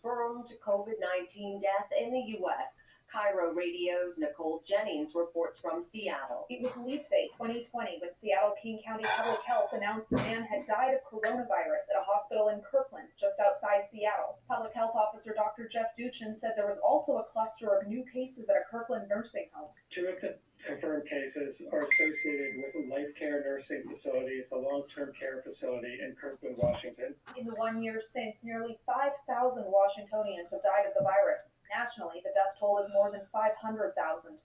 confirmed COVID-19 death in the U.S. Cairo Radio's Nicaud reports from Seattle. It was Leap Day 2020 when Seattle King County Public Health announced a man had died of coronavirus at a hospital in Kirkland, just outside Seattle. Public Health Officer Dr. Jeff Duchin said there was also a cluster of new cases at a Kirkland nursing home. Two of the confirmed cases are associated with a Life Care nursing facility. It's a long-term care facility in Kirkland, Washington. In the 1 year since, nearly 5,000 Washingtonians have died of the virus. Nationally, the death toll is more than 500,000.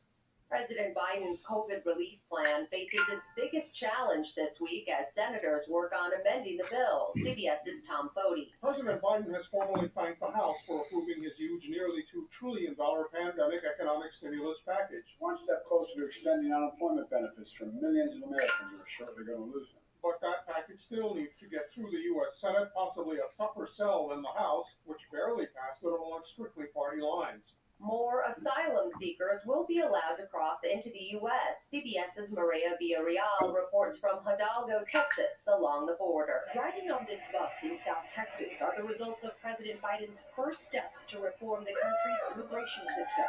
President Biden's COVID relief plan faces its biggest challenge this week as senators work on amending the bill. CBS's Tom Foti. President Biden has formally thanked the House for approving his huge, nearly $2 trillion pandemic economic stimulus package. One step closer to extending unemployment benefits for millions of Americans who are shortly going to lose them. But that package still needs to get through the U.S. Senate, possibly a tougher sell than the House, which barely passed it along strictly party lines. More asylum seekers will be allowed to cross into the U.S. CBS's Maria Villarreal reports from Hidalgo, Texas, along the border. Riding on this bus in South Texas are the results of President Biden's first steps to reform the country's immigration system.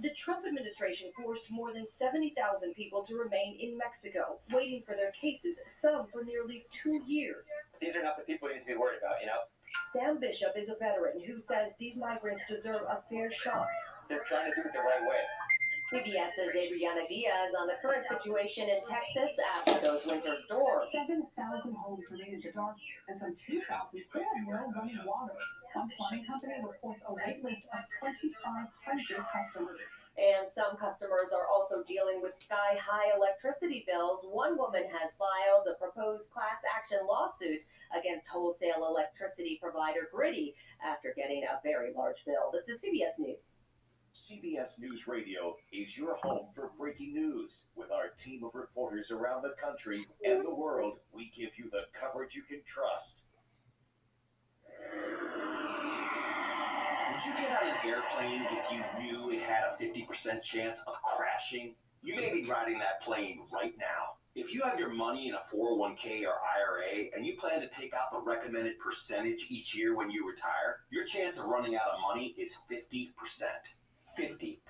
The Trump administration forced more than 70,000 people to remain in Mexico, waiting for their cases, some for nearly 2 years. These are not the people you need to be worried about, Sam Bishop is a veteran who says these migrants deserve a fair shot. They're trying to do it the right way. CBS's Adriana Diaz on the current situation in Texas after those winter storms. 7,000 homes remain in the dark, and some 2,000 still have no running water. One plumbing company reports a wait list of 2,500 customers. And some customers are also dealing with sky-high electricity bills. One woman has filed a proposed class action lawsuit against wholesale electricity provider Griddy after getting a very large bill. This is CBS News. CBS News Radio is your home for breaking news. With our team of reporters around the country and the world, we give you the coverage you can trust. Would you get on an airplane if you knew it had a 50% chance of crashing? You may be riding that plane right now. If you have your money in a 401k or IRA and you plan to take out the recommended percentage each year when you retire, your chance of running out of money is 50%. 50%.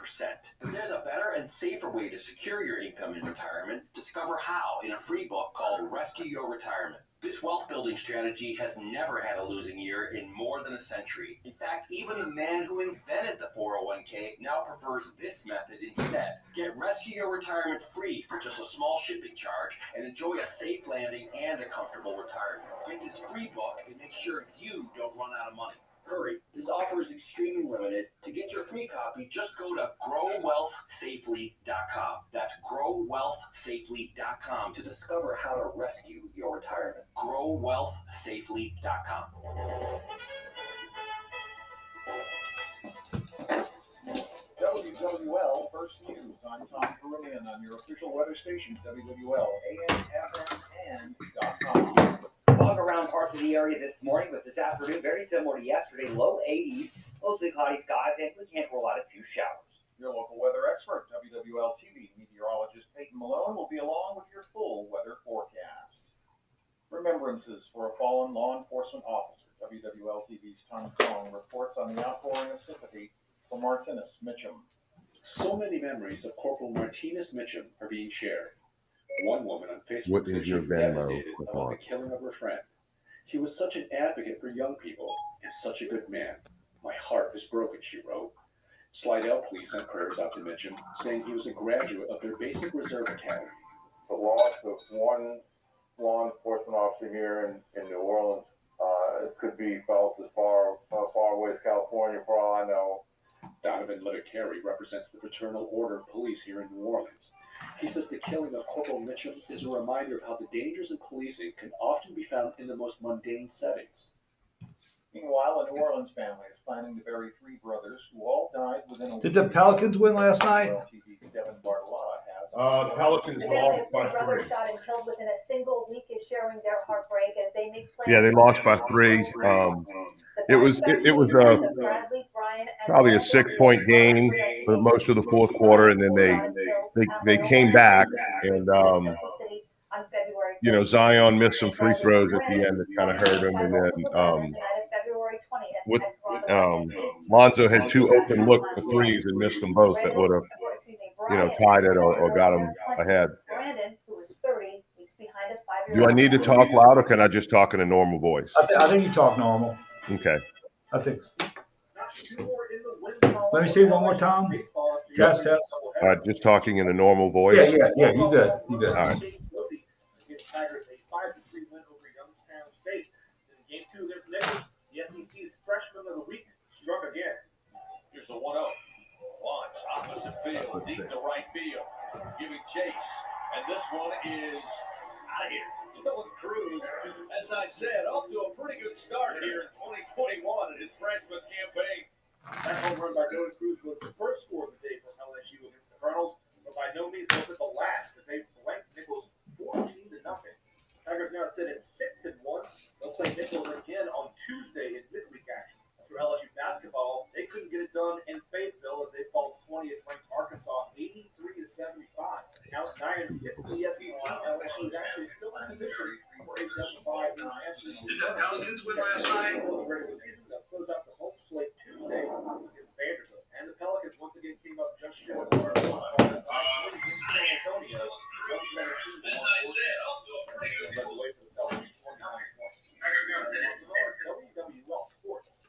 But there's a better and safer way to secure your income in retirement. Discover how in a free book called Rescue Your Retirement. This wealth building strategy has never had a losing year in more than a century. In fact, even the man who invented the 401k now prefers this method instead. Get Rescue Your Retirement free for just a small shipping charge and enjoy a safe landing and a comfortable retirement. Get this free book and make sure you don't run out of money. Hurry, this offer is extremely limited. To get your free copy, just go to growwealthsafely.com. That's growwealthsafely.com to discover how to rescue your retirement. growwealthsafely.com. WWL First News. I'm Tom Perillian on your official weather station, WWL, AM, FM, and .com. Fog around parts of the area this morning, but this afternoon, very similar to yesterday, low 80s, mostly cloudy skies, and we can't rule out a few showers. Your local weather expert, WWL TV meteorologist Peyton Malone, will be along with your full weather forecast. Remembrances for a fallen law enforcement officer. WWL TV's Tom Strong reports on the outpouring of sympathy for Martinez Mitchum. So many memories of Corporal Martinez Mitchum are being shared. One woman on Facebook said she's devastated about the killing of her friend. He was such an advocate for young people and such a good man. My heart is broken, she wrote. Slidell police sent prayers out to Mitchum, saying he was a graduate of their basic reserve academy. The loss of one law enforcement officer here in New Orleans could be felt as far away as California, for all I know. Donovan Litter-Carey represents the Fraternal Order of Police here in New Orleans. He says the killing of Corporal Mitchum is a reminder of how the dangers in policing can often be found in the most mundane settings. Meanwhile, a New Orleans family is planning to bury three brothers who all died within a week. Did the Pelicans win last night? The Pelicans lost by 3. Brother shot and killed within a single week is sharing their heartbreak as they make plans. Yeah, they lost by 3. It was probably a 6-point game for most of the fourth quarter, and then they came back, and Zion missed some free throws at the end that kind of hurt him, and then with Lonzo had 2 open look for threes and missed them both. That would have, tied it or got him ahead. Brandon, who was 30, leaves behind a 5-year-old. Do I need to talk loud, or can I just talk in a normal voice? I think you talk normal. Okay. I think. Let me see one more time. Test. All right, just talking in a normal voice. Yeah. You good? You good? All right. Tigers a 5-3 win over Youngstown State. In game 2 against Nichols, the SEC's freshman of the week struck again. Here's the 1-0. Launch opposite field, deep to right field, giving chase, and this one is out of here. Dylan Cruz, as I said, off to a pretty good start here in 2021 in his freshman campaign. That home run by Dylan Cruz was the first score of the day for LSU against the Colonels, but by no means was it the last, as they blanked Nichols 14-0. Tigers now sit at 6-1. They'll play Nichols again on Tuesday in midweek action. As for LSU basketball, they couldn't get it done in Fayetteville as they fall 20th ranked Arkansas 83-75. Now at 9-6 in the SEC, LSU is actually still in position for a double-bye in the National. Did the Pelicans win last night? The regular season they'll close out the home slate Tuesday against Vanderbilt. And the Pelicans once again came up just short of their goal. In San Antonio, as I said, I'll do a pretty good deal. Tigers now sit at 6. WWL Sports.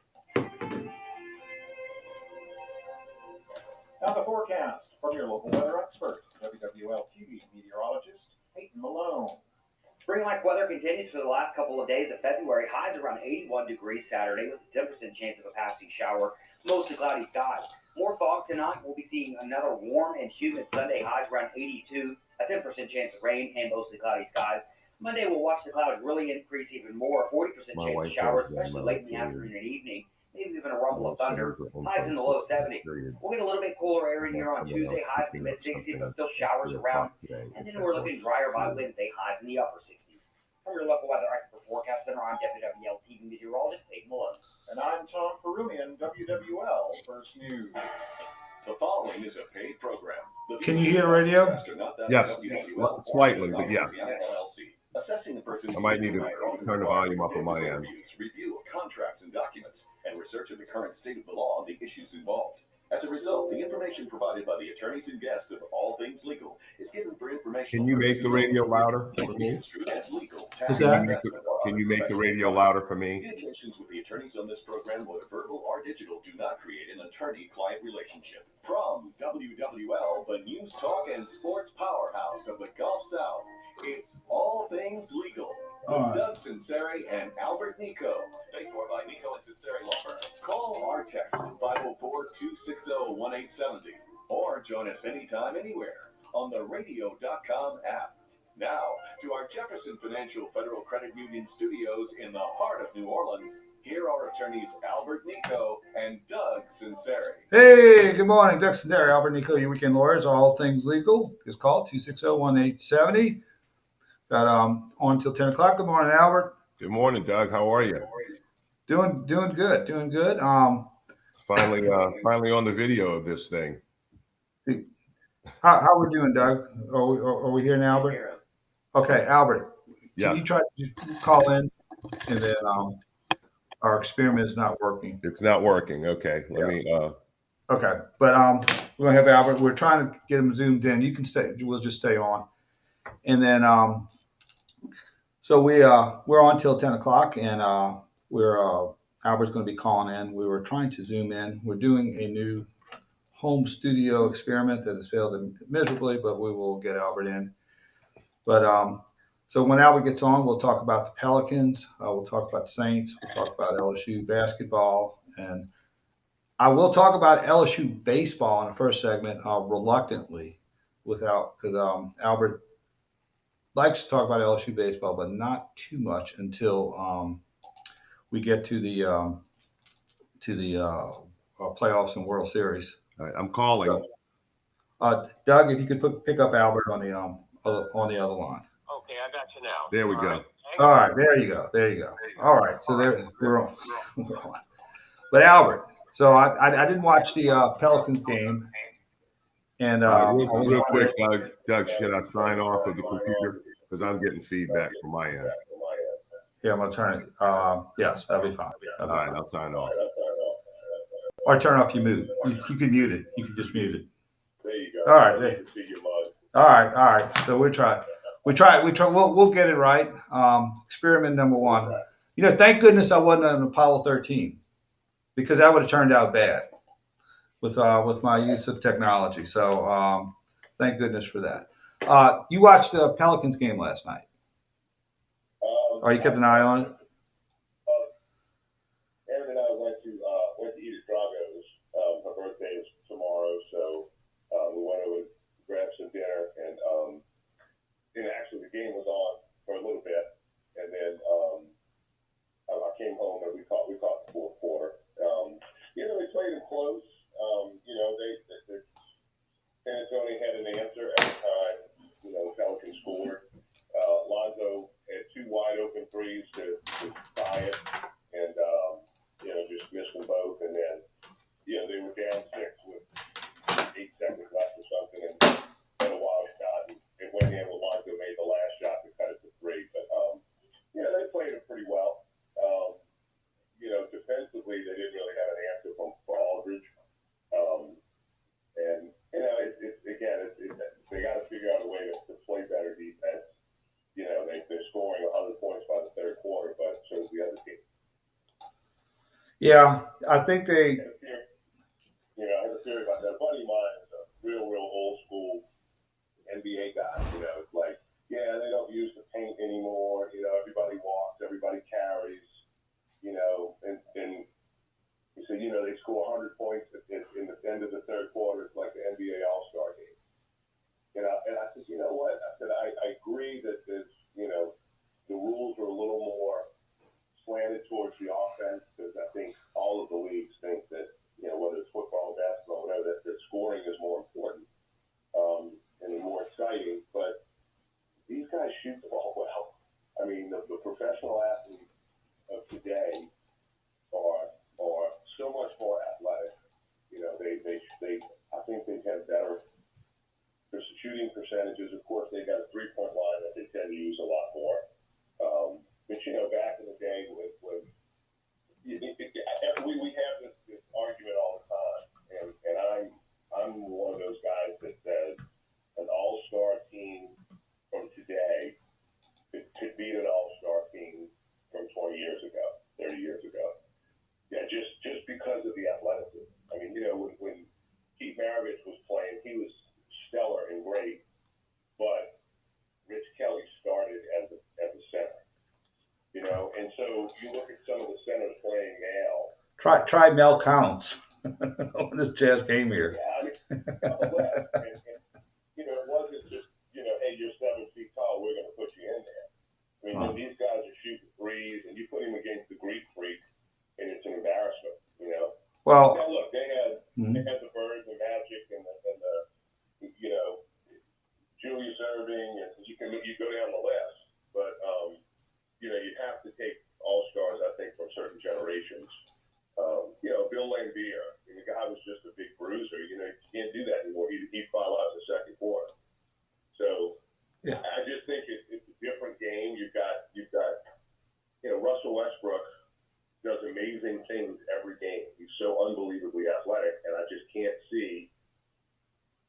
Now the forecast from your local weather expert, WWL TV meteorologist Peyton Malone. Spring-like weather continues for the last couple of days of February. Highs around 81 degrees Saturday with a 10% chance of a passing shower. Mostly cloudy skies. More fog tonight. We'll be seeing another warm and humid Sunday. Highs around 82. A 10% chance of rain and mostly cloudy skies. Monday we'll watch the clouds really increase even more. 40% chance of showers, especially late in the afternoon and evening. Maybe even a rumble of thunder. Highs in the low 70s. We'll get a little bit cooler area here on Tuesday. Highs in the mid-60s, but still showers around. And then we're looking drier by Wednesday. Highs in the upper 60s. From your local weather expert forecast center, I'm WWL TV meteorologist Peyton Malone. And I'm Tom Perumian, WWL First News. The following is a paid program. Can you hear radio? Yes, slightly, but yeah. Assessing the person's I might need to turn the volume up on my end. Review of contracts and documents, and research of the current state of the law and the issues involved. As a result, the information provided by the attorneys and guests of All Things Legal is given for information. Can you make the radio louder for me? Can you make the radio louder for me? Communications with the attorneys on this program, whether verbal or digital, do not create an attorney-client relationship. From WWL, the news, talk, and sports powerhouse of the Gulf South, it's All Things Legal. With Doug Sunseri and Albert Nicaud. Paid for by Nicaud and Sunseri Law Firm. Call or text 504-260-1870. Or join us anytime, anywhere on the radio.com app. Now, to our Jefferson Financial Federal Credit Union studios in the heart of New Orleans, here are attorneys Albert Nicaud and Doug Sunseri. Hey, good morning. Doug Sunseri, Albert Nicaud, your weekend lawyers. All Things Legal is called 260-1870. Got on till 10 o'clock. Good morning, Albert. Good morning, Doug. How are you? Doing good. Finally on the video of this thing. How we doing, Doug? Are we here now, Albert? Okay, Albert. Yes. Can you try to call in, and then our experiment is not working. It's not working. Okay. Let me. Okay, but we're gonna have Albert. We're trying to get him zoomed in. You can stay. We'll just stay on. And then, so we're on till 10 o'clock, and Albert's going to be calling in. We were trying to zoom in. We're doing a new home studio experiment that has failed miserably, but we will get Albert in. But so when Albert gets on, we'll talk about the Pelicans. We'll talk about the Saints. We'll talk about LSU basketball, and I will talk about LSU baseball in the first segment, reluctantly, because Albert likes to talk about LSU baseball, but not too much until we get to the playoffs and World Series. All right, I'm calling. Doug, if you could pick up Albert on the other line. Okay, I got you now. There we go. All right, there you go. All right, so we're on. But Albert, so I didn't watch the Pelicans game. And real quick, Doug, should I sign off of the computer? Because I'm getting feedback from my end. Yeah, I'm going to turn it. Yes, that'll be fine. All right, I'll sign off. Or turn off your mute. You can mute it. You can just mute it. There you go. All right. There. See your mug. All right. So we'll try. We'll get it right. Experiment number 1. You know, thank goodness I wasn't on Apollo 13 because that would have turned out bad with my use of technology. So thank goodness for that. You watched the Pelicans game last night. Or you kept an eye on it? Aaron and I went to eat at Drago's. Her birthday is tomorrow, so we went over to grab some dinner, and actually the game was on for a little bit, and then I came home and we caught the fourth quarter. They played them close. They San Antonio had an answer every time. Pelicans scored. Lonzo had 2 wide open threes to tie it, and just missed them both. And then they were down 6 with 8 seconds left or something, and had a wild shot. And it went in with Lonzo made the last shot to cut it to 3. But they played it pretty well. Defensively they didn't really have an answer for Aldridge. And they got to figure out a way to play better defense. They're scoring 100 points by the third quarter, but so is the other team. Yeah, I think they. I have a theory about that. A buddy of mine is a real old school NBA guy. It's like, they don't use the paint anymore. Everybody walks, everybody carries. And he said, they score 100 points in the end of the third quarter. It's like the NBA All-Star game. And I said, you know what? I said, I agree that there's, the rules are a little more slanted towards the offense, because I think all of the leagues think that, whether it's football, basketball, whatever, that scoring is more important and more exciting. But these guys shoot the ball well. I mean, the professional athletes of today are so much more athletic. They I think they have better shooting percentages. Of course, they got a 3-point line that they tend to use a lot more. But back in the day when we have this argument all the time, and I'm one of those guys that says an all-star team from today could beat an all-star team from 20 years ago, 30 years ago. Yeah, just because of the athleticism. I mean, when Keith Maravich was playing, he was stellar and great, but Rich Kelly started as a center. And so you look at some of the centers playing now. Try Mel Counts when this Jazz came here. Yeah, I mean, it wasn't just, hey, you're 7 feet tall, we're going to put you in there. I mean, these guys are shooting threes, and you put him against the Greek freak, and it's an embarrassment, Well, now look, they had the Birds and Magic and the Julius Erving, and you go down the list, but you have to take all-stars, I think, from certain generations. Bill Laimbeer, the guy was just a big bruiser. You can't do that anymore. He'd foul out in the second quarter. So yeah. I just think it's a different game. You've got Russell Westbrook does amazing things every game. He's so unbelievably athletic, and I just can't see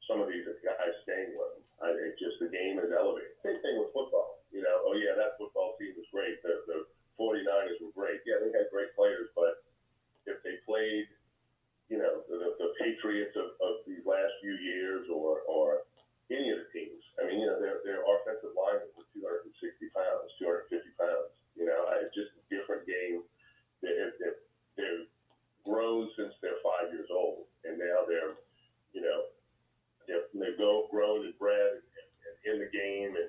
some of these guys staying with him. It's just the game is elevated. Same thing with football. That football team was great. The 49ers were great. Yeah, they had great players, but if they played, the Patriots of these last few years or any of the teams, I mean, their offensive linemen were 260 pounds, 250 pounds. It's just a different game. They're grown since they're 5 years old, and now they're grown and bred and in the game and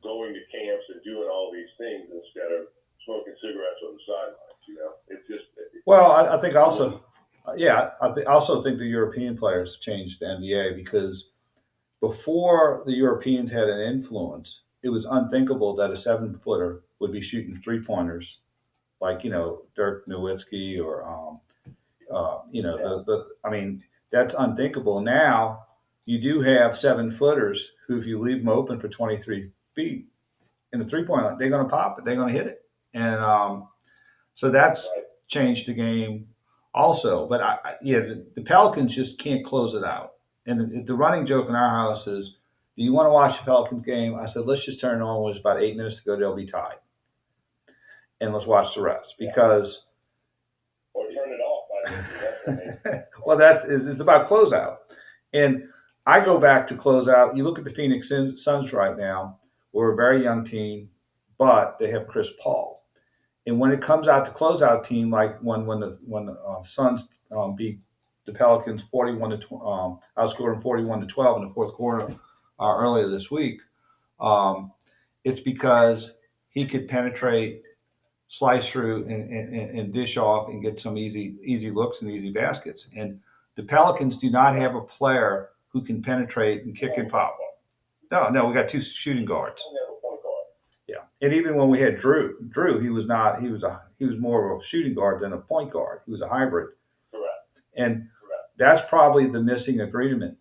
going to camps and doing all these things instead of smoking cigarettes on the sidelines. It's just. Well, I think also, I also think the European players changed the NBA because before the Europeans had an influence, it was unthinkable that a 7-footer would be shooting 3-pointers like, Dirk Nowitzki or, I mean, that's unthinkable. Now you do have 7-footers who, if you leave them open for 23 feet in the 3-point line, they're going to pop it. They're going to hit it. And so that's changed the game. also. But the Pelicans just can't close it out. And the running joke in our house is, do you want to watch the Pelicans game? I said, let's just turn it on. When there's about 8 minutes to go, they'll be tied. And let's watch the rest because. Or turn it off. Well, it's about closeout. And I go back to closeout. You look at the Phoenix Suns right now. We're a very young team, but they have Chris Paul. And when it comes out to closeout team, like when the Suns beat the Pelicans 41 to outscored them 41-12 in the fourth quarter earlier this week, it's because he could penetrate, slice through, and dish off and get some easy looks and easy baskets. And the Pelicans do not have a player who can penetrate and kick and pop. No, we got 2 shooting guards. Yeah, and even when we had Drew, he was more of a shooting guard than a point guard. He was a hybrid. Correct. And that's probably the missing ingredient.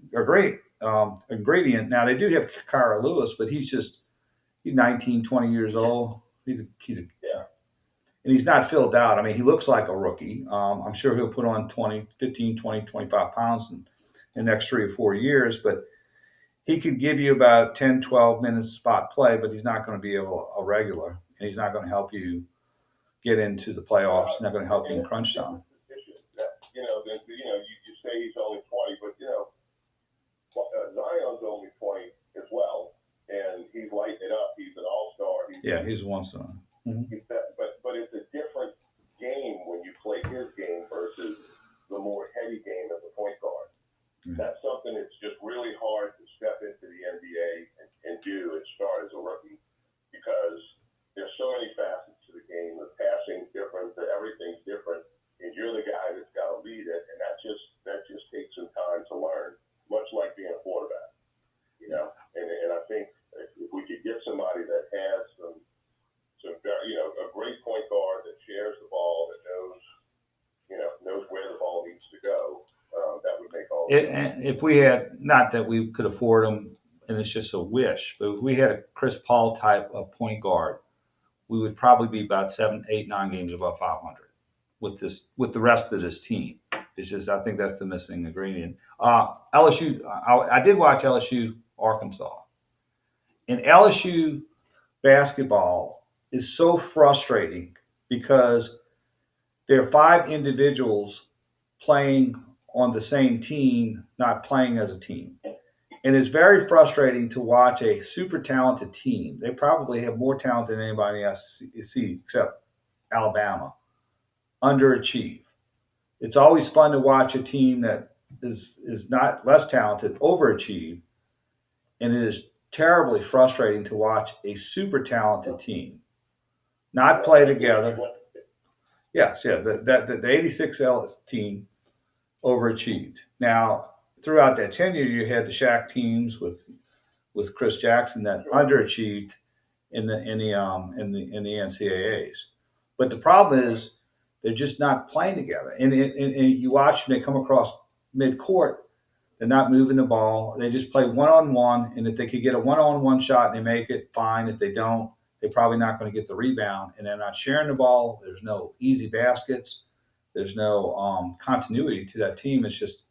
Now they do have Kyra Lewis, but he's 19, 20 years old. And he's not filled out. I mean, he looks like a rookie. I'm sure he'll put on 15, 20, 25 pounds in the next 3 or 4 years, but he could give you about 10, 12 minutes spot play, but he's not going to be a regular, and he's not going to help you get into the playoffs. He's not going to help you in crunch time. You say he's only 20, but Zion's only 20 as well, and he's lighting it up. He's an all-star. He's one star. Mm-hmm. But it's a different game when you play his game versus the more heavy game as a point guard. Mm-hmm. That's something that's just really hard to step into the NBA and do and start as a rookie because there's so many facets to the game. The passing's different, everything's different, and you're the guy that's got to lead it, and that just takes some time to learn, much like being a quarterback, And I think if we could get somebody that has some a great point guard that shares the ball, that knows where the ball needs to go, that would make all the difference. If we had, not that we could afford him, and it's just a wish, but if we had a Chris Paul type of point guard, we would probably be about 7, 8, 9 games above 500 with the rest of this team. It's just, I think that's the missing ingredient. LSU, I did watch LSU Arkansas, and LSU basketball is so frustrating because there are 5 individuals playing on the same team, not playing as a team. And it's very frustrating to watch a super talented team. They probably have more talent than anybody else see except Alabama, underachieve. It's always fun to watch a team that is not less talented overachieve. And it is terribly frustrating to watch a super talented team not play together. The 86 Ellis team overachieved. Now, throughout that tenure, you had the Shaq teams with Chris Jackson that underachieved in the NCAAs. But the problem is they're just not playing together. And you watch them, they come across midcourt, they're not moving the ball. They just play one-on-one, and if they could get a one-on-one shot and they make it, fine. If they don't, they're probably not going to get the rebound, and they're not sharing the ball. There's no easy baskets. There's no continuity to that team. It's just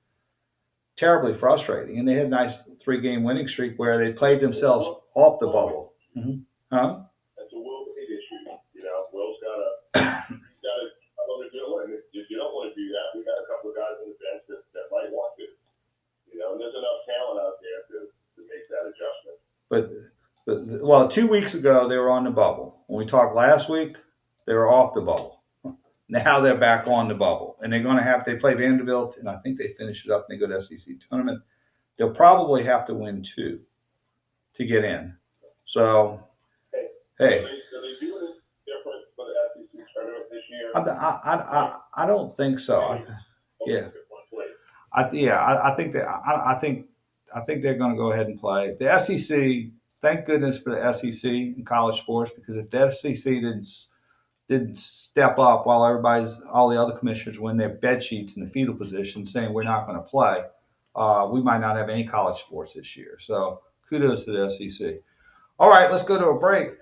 terribly frustrating. And they had a nice 3-game winning streak where they played themselves off the bubble. Mm-hmm. Huh? That's a Will Wade issue. Will's got to know the deal, and if you don't want to do that, we got a couple of guys on the bench that might want to. And there's enough talent out there to make that adjustment. Well, 2 weeks ago, they were on the bubble. When we talked last week, they were off the bubble. Now they're back on the bubble. And they play Vanderbilt, and I think they finish it up and they go to SEC tournament. They'll probably have to win 2 to get in. So, hey. Are they doing it different for the SEC tournament this year? I don't think so. I think they're going to go ahead and play. The SEC, thank goodness for the SEC in college sports, because if the SEC didn't step up while all the other commissioners were in their bed sheets in the fetal position saying we're not going to play, we might not have any college sports this year. So kudos to the SEC. All right, let's go to a break.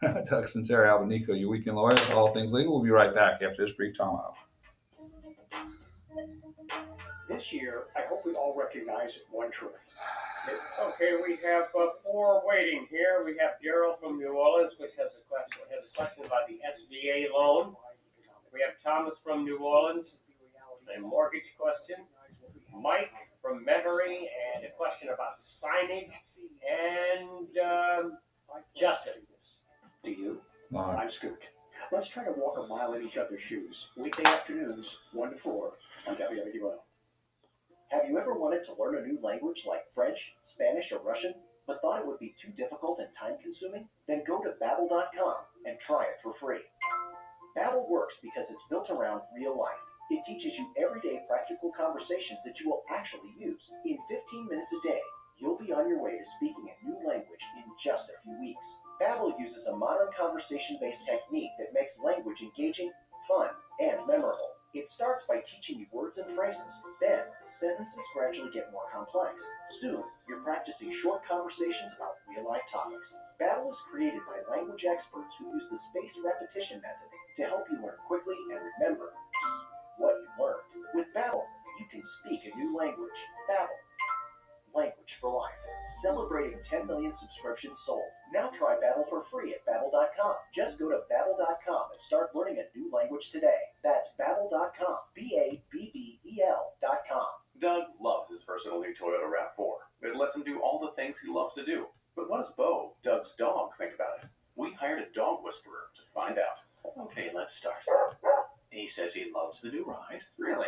Doug Sunseri, Nicaud, your weekend lawyer, all things legal. We'll be right back after this brief timeout. This year, I hope we all recognize one truth. Okay, we have 4 waiting here. We have Daryl from New Orleans, which has a question about the SBA loan. We have Thomas from New Orleans, a mortgage question. Mike from Metairie, and a question about signage. And Justin. Do you? I'm Scoot. Let's try to walk a mile in each other's shoes. Weekday afternoons, 1 to 4 on WWL. Have you ever wanted to learn a new language like French, Spanish, or Russian, but thought it would be too difficult and time-consuming? Then go to Babbel.com and try it for free. Babbel works because it's built around real life. It teaches you everyday practical conversations that you will actually use. In 15 minutes a day, you'll be on your way to speaking a new language in just a few weeks. Babbel uses a modern conversation-based technique that makes language engaging, fun, and memorable. It starts by teaching you words and phrases. Then, sentences gradually get more complex. Soon, you're practicing short conversations about real-life topics. Babbel is created by language experts who use the spaced repetition method to help you learn quickly and remember what you learned. With Babbel, you can speak a new language. Babbel. Language for life. Celebrating 10 million subscriptions sold. Now try Babbel for free at Babbel.com. Just go to Babbel.com and start learning a new language today. That's Babbel.com. Babbel.com. Doug loves his versatile new Toyota RAV4. It lets him do all the things he loves to do. But what does Bo, Doug's dog, think about it? We hired a dog whisperer to find out. Okay, let's start. He says he loves the new ride. Really?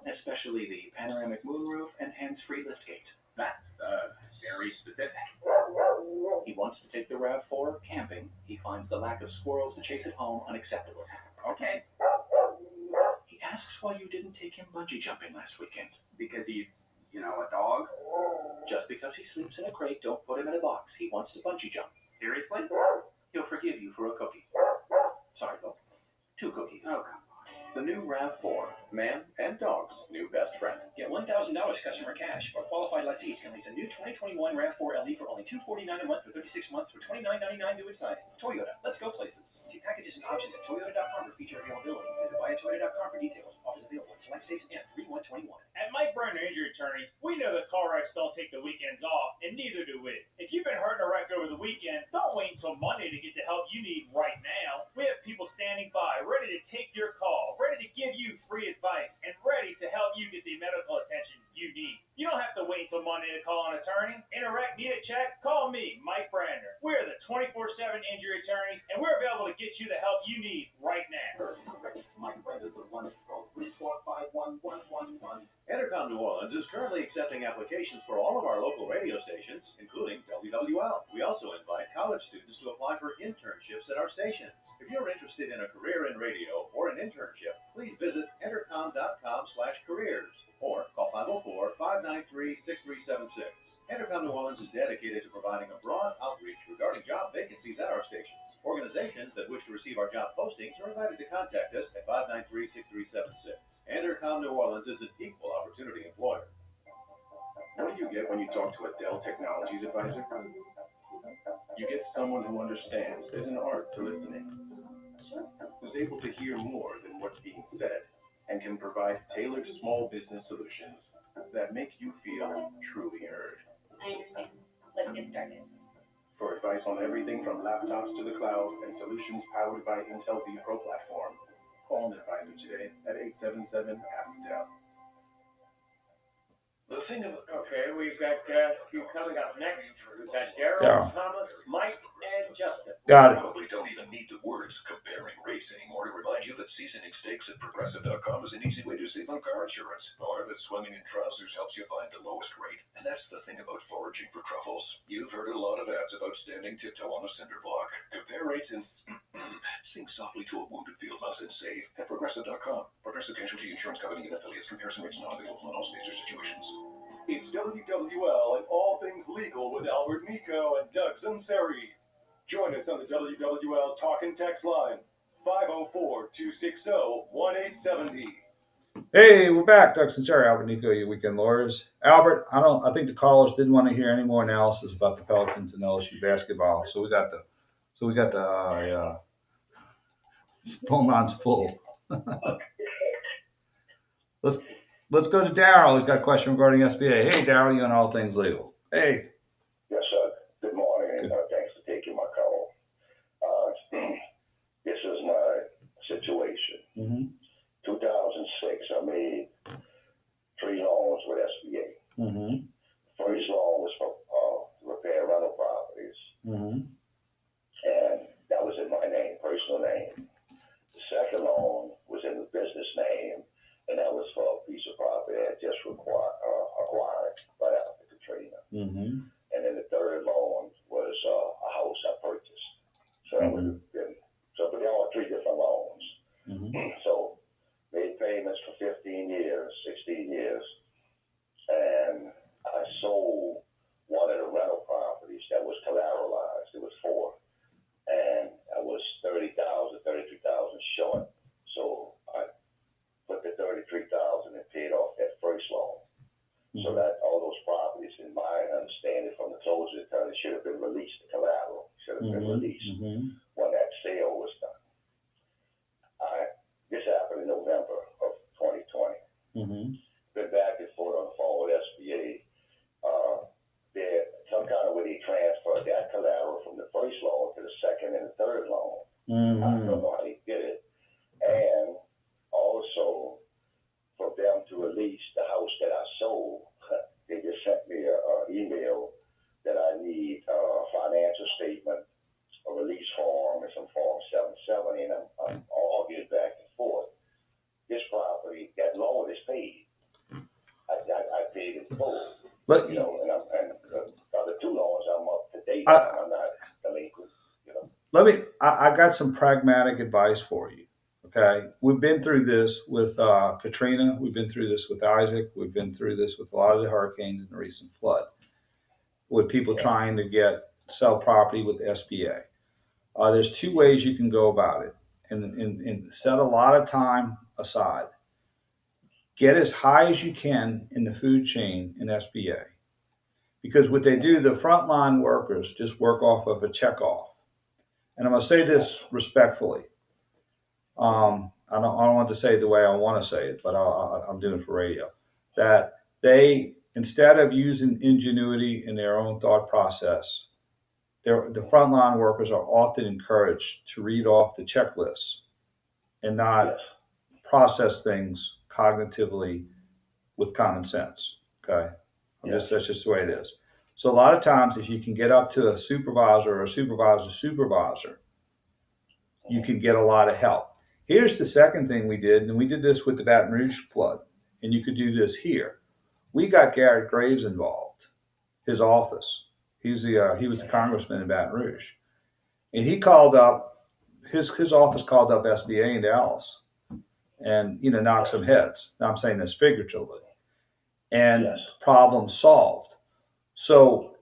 Especially the panoramic moonroof and hands-free liftgate. That's very specific. He wants to take the RAV4 camping. He finds the lack of squirrels to chase it home unacceptable. Okay. He asks why you didn't take him bungee jumping last weekend. Because he's, a dog? Just because he sleeps in a crate, don't put him in a box. He wants to bungee jump. Seriously? He'll forgive you for a cookie. Sorry, Bo. 2 cookies. Oh, come on. The new RAV4, man and dog's new best friend. Get $1,000 customer cash, or qualified lessees can lease a new 2021 RAV4 LE for only $249 a month for 36 months for $29.99 due inside. Toyota, let's go places. See packages and options at Toyota.com for feature availability. Visit buyatoyota.com for details. Offers available in select states and 3/1/21. At Mike Brenner Injury Attorneys, we know that car wrecks don't take the weekends off, and neither do we. If you've been hurt in a wreck over the weekend, don't wait until Monday to get the help you need right now. We have people standing by, ready to take your call, ready to give you free advice, and ready to help you get the medical attention you need. You don't have to wait until Monday to call an attorney. In a wreck, need a check? Call me, Mike Brander. We're the 24/7 injury attorneys, and we're available to get you the help you need right now. Mike Brander's the one. Call 345-1111. Entercom New Orleans is currently accepting applications for all of our local radio stations, including WWL. We also invite college students to apply for internships at our stations. If you're interested in a career in radio or an internship, please visit entercom.com/careers or call 504-593-6376. Entercom New Orleans is dedicated to providing a broad outreach regarding job vacancies at our stations. Organizations that wish to receive our job postings are invited to contact us at 593-6376. Entercom New Orleans is an equal opportunity employer. What do you get when you talk to a Dell Technologies advisor? You get someone who understands there's an art to listening, who's able to hear more than what's being said, and can provide tailored small business solutions that make you feel truly heard. I understand. Let's get started. For advice on everything from laptops to the cloud and solutions powered by Intel vPro platform, call an advisor today at 877-ASK-DELL. The thing about... Okay, we've got you coming up next. We've got Daryl, Yeah. Thomas, Mike, and Justin. Got it. Probably don't even need the words comparing rates anymore to remind you that seasoning steaks at Progressive.com is an easy way to save on car insurance, or that swimming in trousers helps you find the lowest rate. And that's the thing about foraging for truffles. You've heard a lot of ads about standing tiptoe on a cinder block. Compare rates and sing softly to a wounded field mouse and save at Progressive.com. Progressive Casualty Insurance Company and affiliates. Comparison rates not available in all states or situations. It's WWL and all things legal with Albert Nicaud and Doug Sunseri. Join us on the WWL Talk and Text line, 504-260-1870. Hey, we're back. Doug Sunseri, Albert Nicaud, your weekend lawyers. Albert, I think the callers didn't want to hear any more analysis about the Pelicans and LSU basketball. So we got the phone lines full. Let's go to Daryl. He's got a question regarding SBA. Hey, Daryl, you on All Things Legal. Hey. Yes, sir. Good morning, and thanks for taking my call. This is my situation. Mm-hmm. 2006, I made 3 loans with SBA. Mm-hmm. First loan was for repair rental properties, Mm-hmm. and that was in my name, personal name. The second loan was in the business name, and that was for a piece of property I had just acquired right after Katrina. Mm-hmm. And then the third loan was a house I purchased. So that would have been, but they all 3 different loans. Mm-hmm. So made payments for 15 years, 16 years, and I sold one of the rental properties that was collateralized. It was 4, and I was $33,000 short. So I put the $33,000 and paid off that first loan. So that all those properties, in my understanding from the closing attorney, should have been released. The collateral should have been released when that sale was done. This happened in November of 2020. Been back and forth on the phone with SBA. There some kind of way they transferred that collateral from the first loan to the second and the third loan. I don't know how they did it. And also for them to release the house that I sold, they just sent me an email that I need a financial statement, a release form, and some Form 770, and I'm all getting back and forth. This property, that loan is paid. I paid in full. But, and the other 2 loans, I'm up to date. I'm not delinquent. I got some pragmatic advice for you. Okay. We've been through this with Katrina. We've been through this with Isaac. We've been through this with a lot of the hurricanes and the recent flood with people trying to sell property with SBA. There's 2 ways you can go about it and set a lot of time aside. Get as high as you can in the food chain in SBA. Because what they do, the frontline workers just work off of a checkoff. And I'm going to say this respectfully. I don't want to say it the way I want to say it, but I'm doing it for radio. That they, instead of using ingenuity in their own thought process, the frontline workers are often encouraged to read off the checklists and not process things cognitively with common sense. Okay, that's just the way it is. So a lot of times, if you can get up to a supervisor or a supervisor's supervisor, you can get a lot of help. Here's the second thing we did, and we did this with the Baton Rouge flood, and you could do this here. We got Garrett Graves involved, his office. He was the congressman in Baton Rouge, and he called up his office called up SBA in Dallas, and knocked some heads. Now I'm saying this figuratively, and problem solved. So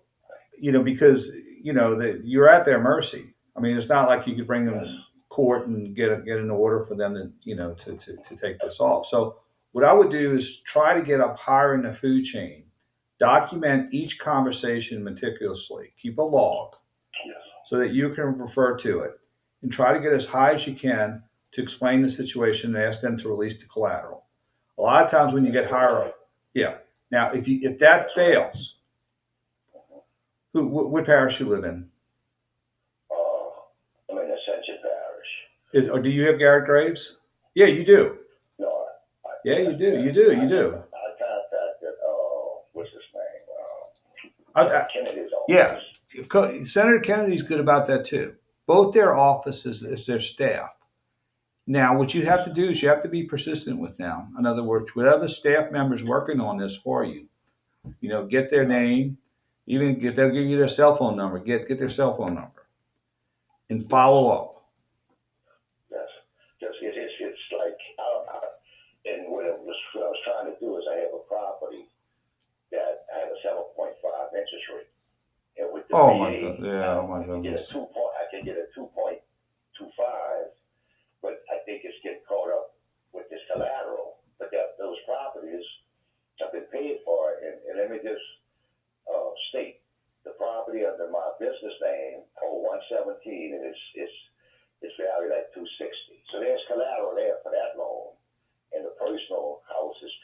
because you're at their mercy. I mean, it's not like you could bring them to court and get an order for them to take this off. So what I would do is try to get up higher in the food chain, document each conversation meticulously, keep a log so that you can refer to it, and try to get as high as you can to explain the situation and ask them to release the collateral. A lot of times when you get higher up, Now, if that fails, what parish you live in? I'm in Ascension Parish. Or do you have Garrett Graves? Yeah, you do. No, you do. I contacted, what's his name? Kennedy's office. Yeah, Senator Kennedy's good about that too. Both their offices is their staff. Now, what you have to do is you have to be persistent with them. In other words, whatever staff member's working on this for you, get their name, even if they'll give you their cell phone number, get their cell phone number and follow up. Yes, it's like, and what I was trying to do is I have a property that I have a 7.5 interest rate. And with the Oh my God! Yeah, oh my goodness. I can get a 2.25, but I think it's getting caught up with this collateral. But those properties have been paid for, and let me just state the property under my business name, 117, and it's valued at $260. So there's collateral there for that loan, and the personal house is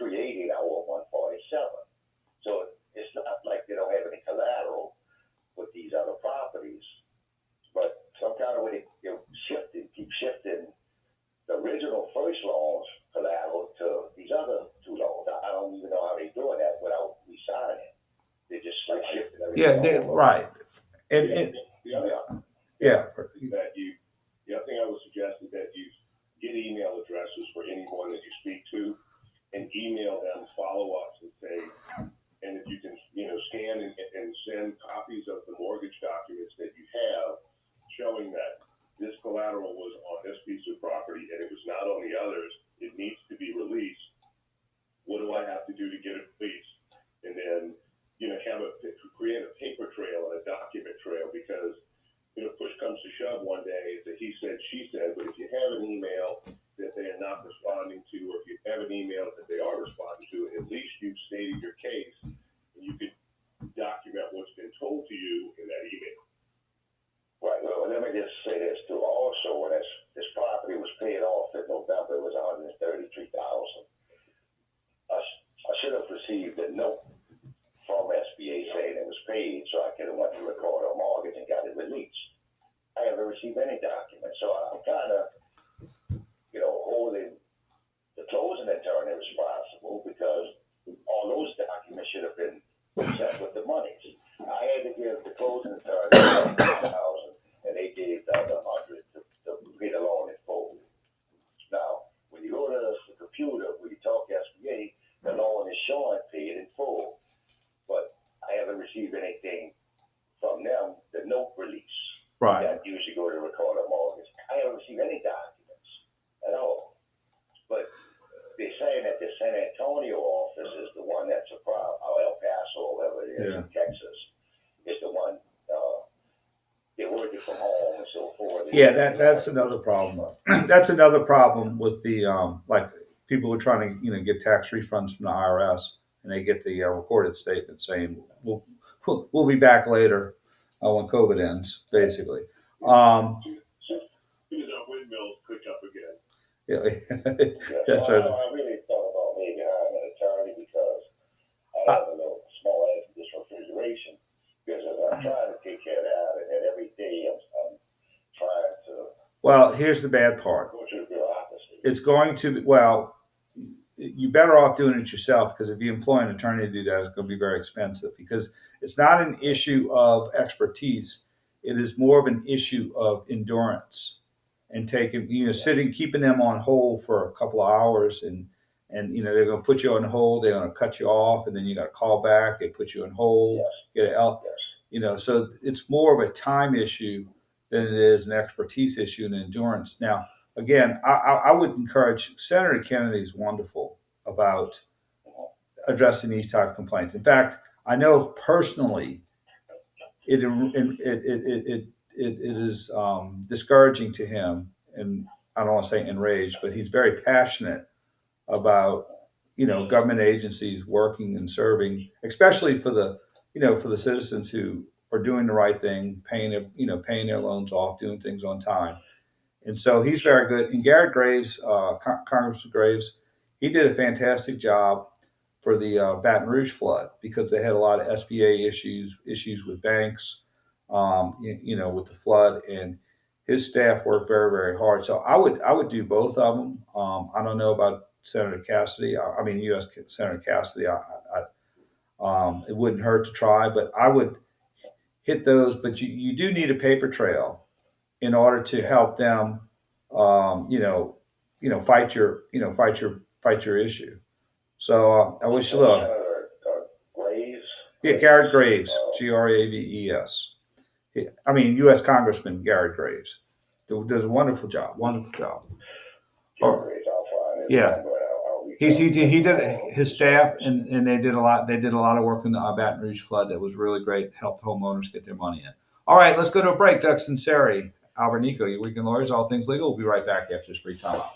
Yeah, right. And The other yeah. that the other thing I would suggest is that you get email addresses for anyone that you speak to, and email them follow-ups and say, and if you can, scan and send copies of the mortgage documents that you have showing that this collateral was on this piece of property and it was not on the others, it needs to be released. What do I have to do to get it released? And then, create a paper trail and a document trail, because, push comes to shove one day, it's a he said, she said, but if you have an email that they are not responding to, or if you have an email that they are responding to, at least you've stated your case, and you can document what's been told to you in that email. Right. Well, let me just say this too. Also, when this property was paid off in November, it was $133,000. I should have received a note from SBA saying it was paid, so I could have went to record a mortgage and got it released. I haven't received any document, so I'm kind of, holding the closing attorney responsible, because all those documents should have been sent with the monies. I had to give the closing attorney $1,000, and they gave the other $100 to pay the loan in full. Now, when you go to the computer, when you talk SBA, the loan is showing paid in full, but I haven't received anything from them, the note release. Right. That usually go to record a mortgage. I haven't received any documents at all. But they're saying that the San Antonio office is the one that's a problem, or El Paso, whatever it is, in Texas, is the one, they're working from home and so forth. Yeah, that's another problem. That's another problem with the like people who are trying to get tax refunds from the IRS, and they get the recorded statement saying we'll be back later when COVID ends, basically. Windmills pick up again. That's right. I really thought about maybe hiring an attorney, because I have a little small ass this refrigeration, because I'm trying to take care of that, and then every day I'm trying to. Well, here's the bad part. Go to the bureaucracy. It's going to be, well, you're better off doing it yourself, because if you employ an attorney to do that, it's going to be very expensive, because it's not an issue of expertise. It is more of an issue of endurance, and taking, keeping them on hold for a couple of hours, and they're going to put you on hold, they're going to cut you off, and then you got to call back, they put you on hold, get it out, so it's more of a time issue than it is an expertise issue and endurance. Now, again, I would encourage, Senator Kennedy is wonderful about addressing these type of complaints. In fact, I know personally it is discouraging to him, and I don't want to say enraged, but he's very passionate about government agencies working and serving, especially for the for the citizens who are doing the right thing, paying their loans off, doing things on time. And so he's very good. And Garrett Graves, Congressman Graves, he did a fantastic job for the Baton Rouge flood, because they had a lot of SBA issues with banks, with the flood, and his staff worked very, very hard. So I would do both of them. I don't know about Senator Cassidy. I mean, U.S. Senator Cassidy. It wouldn't hurt to try, but I would hit those. But you do need a paper trail in order to help them, fight your issue. So I wish you luck. Graves? Yeah, Garrett Graves, Graves. I mean, U.S. Congressman Garrett Graves does a wonderful job. Wonderful job. Yeah, he did his staff, and they did a lot. They did a lot of work in the Baton Rouge flood that was really great. Helped homeowners get their money in. All right, let's go to a break. Doug Sunseri, Albert Nicaud, your Weekend Lawyers, all things legal. We'll be right back after this brief timeout.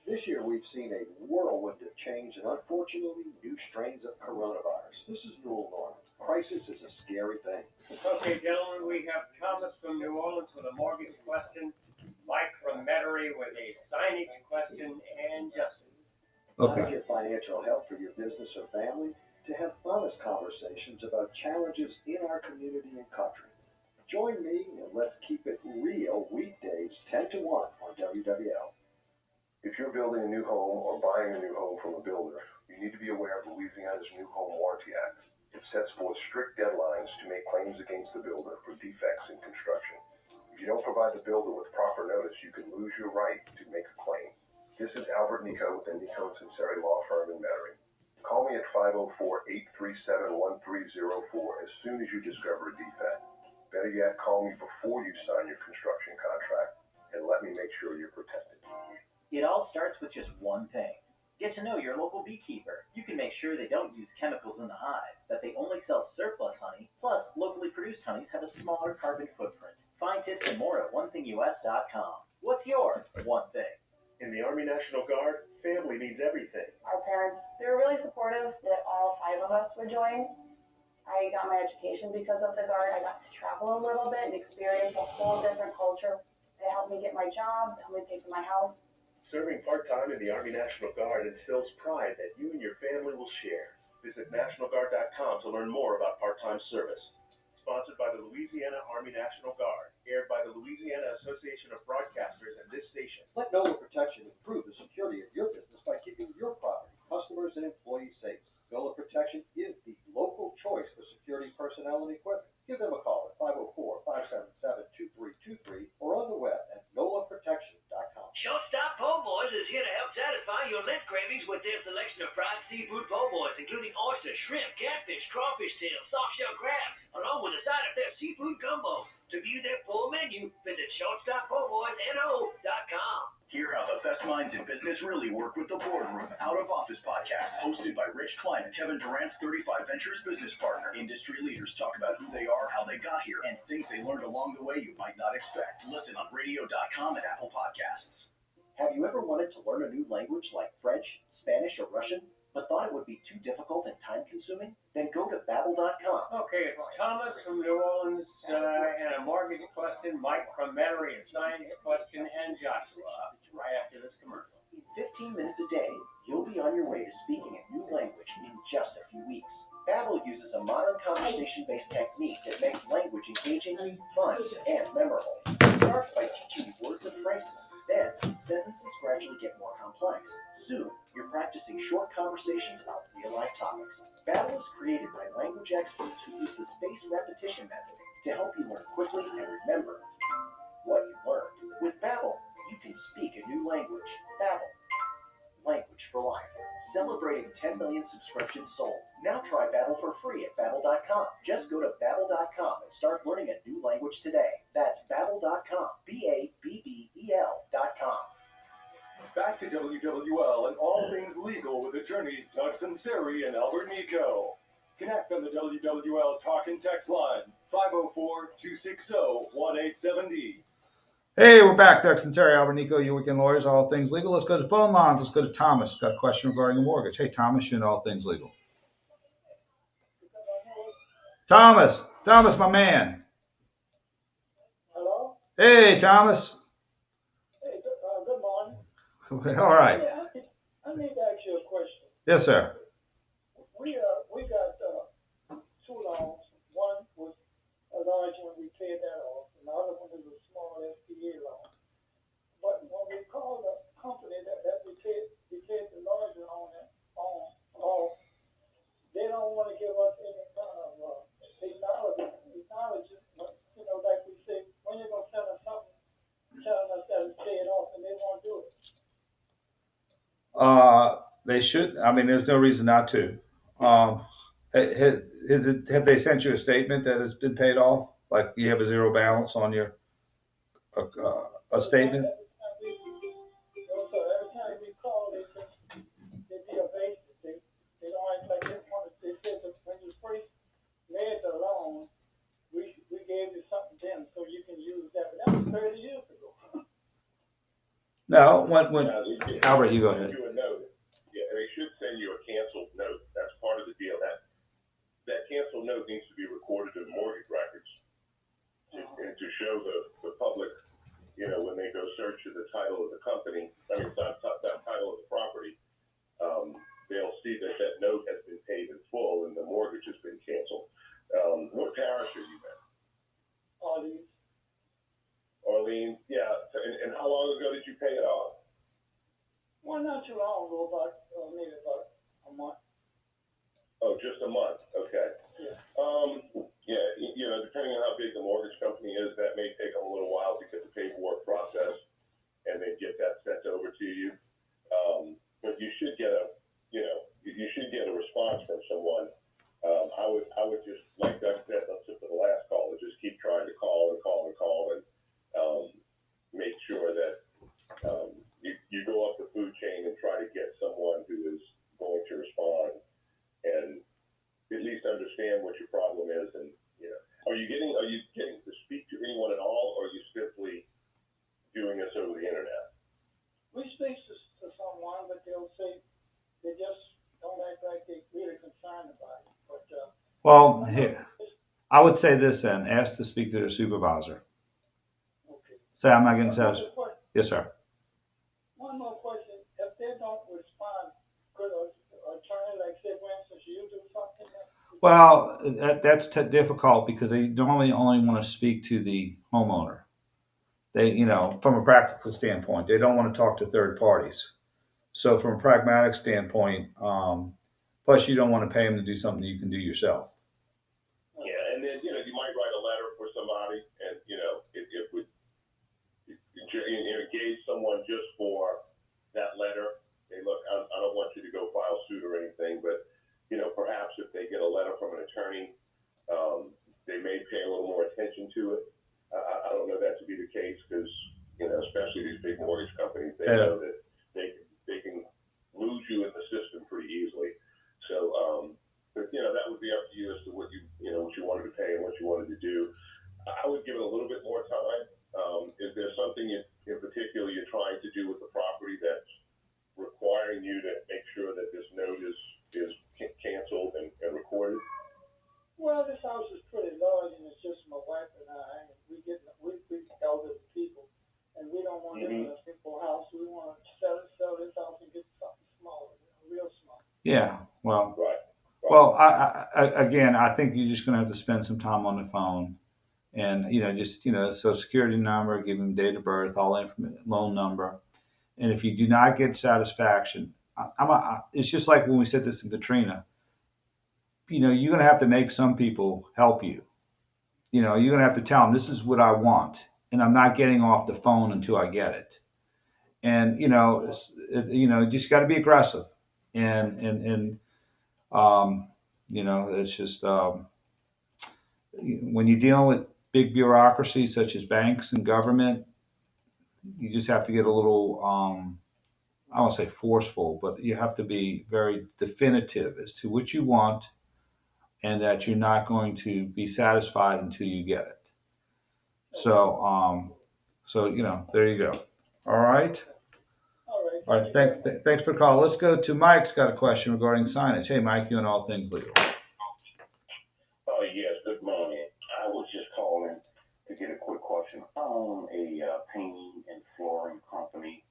This year, we've seen a whirlwind of change and, unfortunately, new strains of coronavirus. This is new norm. Crisis is a scary thing. Okay, gentlemen, we have Thomas from New Orleans with a mortgage question, Mike from Metairie with a signage question, and Justin. How to get financial help for your business or family, to have honest conversations about challenges in our community and country. Join me and let's keep it real weekdays 10 to 1 on WWL. If you're building a new home or buying a new home from a builder, you need to be aware of Louisiana's New Home Warranty Act. It sets forth strict deadlines to make claims against the builder for defects in construction. If you don't provide the builder with proper notice, you can lose your right to make a claim. This is Albert Nicaud with the Nicaud Sunseri Law Firm in Metairie. Call me at 504-837-1304 as soon as you discover a defect. Better yet, call me before you sign your construction contract and let me make sure you're protected. It all starts with just one thing. Get to know your local beekeeper. You can make sure they don't use chemicals in the hive, that they only sell surplus honey, plus locally produced honeys have a smaller carbon footprint. Find tips and more at onethingus.com. What's your one thing? In the Army National Guard, family means everything. Our parents, they were really supportive that all 5 of us would join. I got my education because of the Guard. I got to travel a little bit and experience a whole different culture. It helped me get my job, helped me pay for my house. Serving part-time in the Army National Guard instills pride that you and your family will share. Visit NationalGuard.com to learn more about part-time service. Sponsored by the Louisiana Army National Guard. Aired by the Louisiana Association of Broadcasters and this station. Let NOLA Protection improve the security of your business by keeping your property, customers, and employees safe. NOLA Protection is the local choice for security personnel and equipment. Give them a call at 504-577-2323 or on the web at NOLAProtection.com. Shortstop Po' Boys is here to help satisfy your Lent cravings with their selection of fried seafood po' boys, including oyster, shrimp, catfish, crawfish tails, soft-shell crabs, along with a side of their seafood gumbo. To view their full menu, visit ShortstopPo'BoysNO.com. Hear how the best minds in business really work with the Boardroom Out of Office podcast, hosted by Rich Klein and Kevin Durant's 35 Ventures business partner. Industry leaders talk about who they are, how they got here, and things they learned along the way you might not expect. Listen on radio.com and Apple Podcasts. Have you ever wanted to learn a new language like French, Spanish, or Russian, but thought it would be too difficult and time-consuming? Then go to Babbel.com. Okay, it's Thomas from New Orleans, and a mortgage question, Mike from Metairie, a science question, and Joshua, right after this commercial. In 15 minutes a day, you'll be on your way to speaking a new language in just a few weeks. Babbel uses a modern conversation-based technique that makes language engaging, fun, and memorable. It starts by teaching you words and phrases. Then, sentences gradually get more complex. Soon, you're practicing short conversations about real-life topics. Babbel is created by language experts who use the spaced repetition method to help you learn quickly and remember what you learned. With Babbel, you can speak a new language. Babbel. Language for life. Celebrating 10 million subscriptions sold. Now try Babbel for free at Babbel.com. Just go to Babbel.com and start learning a new language today. That's Babbel.com. Babbel.com. Back to WWL and all things legal with attorneys Doug Sunseri and Albert Nicaud. Connect on the WWL talk and text line 504-260-1870. Hey, we're back. Doug Sunseri, Albert Nicaud, your weekend lawyers, all things legal. Let's go to phone lines. Let's go to Thomas. Got a question regarding a mortgage. Hey, Thomas, you know all things legal. Thomas, my man. Hello? Hey, Thomas. Hey, good morning. All right. Yeah, I need to ask you a question. Yes, sir. We got two loans. One was a large one, we paid that off, and the other one is a small SBA loan. But when we call the company that we paid the larger loan off, they don't want to give us any kind of acknowledgement. You know, like we say, when you're gonna send us something, telling us that it's paid off, and they won't do it. They should. I mean, there's no reason not to. Have they sent you a statement that it's been paid off? Like you have a zero balance on your a statement? So every time we call, they be evasive. They don't act like they want to. They said that when you first made the loan, we gave you something then, so you can use that. But that was 30 years ago. No, when Albert, you go ahead. You a note. Yeah, they should send you a canceled note. That's part of the deal. That canceled note needs to be recorded in mortgage records and to show the public, you know, when they go search for the title of the company, that title of the property, they'll see that note has been paid in full and the mortgage has been canceled. What parish are you in? Orleans, yeah. And how long ago did you pay it off? Well, not too long ago, maybe about a month. Oh, just a month. Okay. Yeah. Yeah. Depending on how big the mortgage company is, that may take them a little while to get the paperwork processed and then get that sent over to you. But you should get a response from someone. I would just, like Doug said, let's for the last call, just keep trying to call and call and call and make sure that you go up the food chain and try to get someone who is going to respond and at least understand what your problem is. And are you getting to speak to anyone at all, or are you simply doing this over the internet? We speak to someone, but they'll say they just don't act like they're really concerned about it. But Well, here, I would say this then: ask to speak to their supervisor. okay. Say, I'm not getting satisfied. Yes, sir. One more question: if they don't respond, could an attorney, like say, for instance, you do something? Well, that's difficult because they normally only want to speak to the homeowner. They, from a practical standpoint, they don't want to talk to third parties. So from a pragmatic standpoint, plus you don't want to pay them to do something you can do yourself. Yeah, and then you might write a letter for somebody, and it would engage someone just for that letter. Hey, look, I don't want you to go file suit or anything, but perhaps if they get a letter from an attorney, they may pay a little more attention to it. I don't know that to be the case because especially these big mortgage companies, they know that they can lose you in the system pretty easily. So, but that would be up to you as to what you wanted to pay and what you wanted to do. I would give it a little bit more time. Is there something in particular you're trying to do with the property that's requiring you to make sure that this note is canceled and recorded? Well, this house is pretty large, and it's just my wife and I. And we elderly people, and we don't want to live in a simple house. We want to sell this house and get something smaller, real small. Yeah. Well. Right. Well, I think you're just going to have to spend some time on the phone, and just Social Security number, give them date of birth, all information, loan number, and if you do not get satisfaction, it's just like when we said this to Katrina. You're going to have to make some people help you. You're going to have to tell them this is what I want, and I'm not getting off the phone until I get it. And just got to be aggressive, and it's just when you're dealing with big bureaucracy such as banks and government, you just have to get a little, I won't say forceful, but you have to be very definitive as to what you want and that you're not going to be satisfied until you get it. So, there you go. All right. All right. Thanks for the call. Let's go to Mike's got a question regarding signage. Hey, Mike, you and all things legal. Oh, yes. Good morning. I was just calling to get a quick question. I own a painting and flooring company,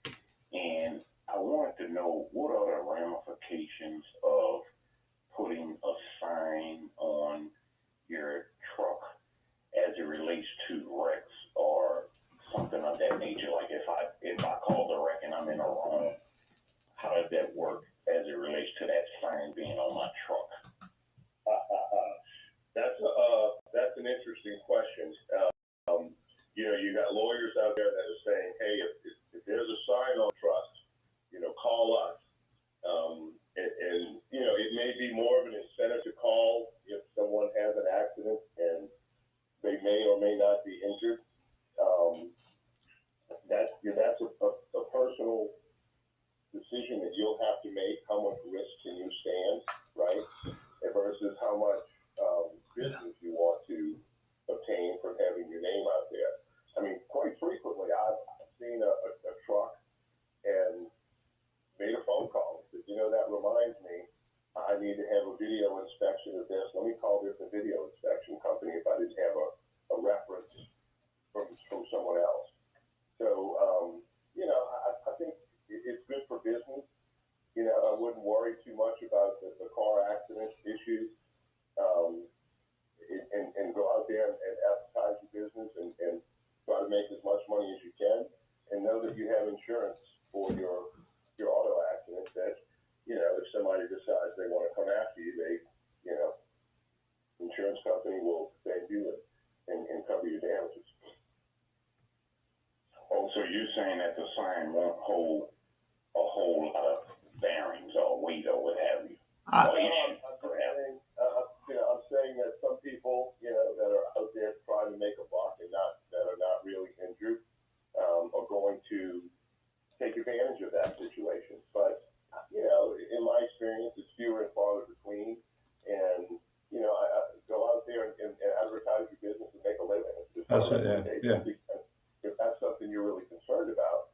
and I wanted to know what are the ramifications of putting a sign on your truck as it relates to wrecks or something of that nature. Like if I call the wreck and I'm in a wrong, how does that work as it relates to that sign being on my truck? That's an interesting question. You got lawyers out there that are saying, hey, if there's a sign on trucks, call us. And it may be more of an incentive to call if someone has an accident and they may or may not be injured. That's a personal decision that you'll have to make. How much risk can you stand, right? Versus how much business you want to obtain from having your name out there. I mean, quite frequently, I've seen a truck and made a phone call. Said, that reminds me, I need to have a video inspection of this. Let me call this a video inspection company if I didn't have a reference from someone else. So, I think it's good for business. I wouldn't worry too much about the car accident issues. And go out there and advertise your business and try to make as much money as you can, and know that you have insurance for your your auto accident that, if somebody decides they want to come after you, insurance company will defend you and cover your damages. Oh, so you're saying that the sign won't hold a whole lot of bearings or weight or what have you? I'm saying that some people, that are out there trying to make a buck and that are not really injured, are going to take advantage of that situation. But, in my experience, it's fewer and farther between. And, I go out there and advertise your business and make a living. That's it, yeah. If that's something you're really concerned about,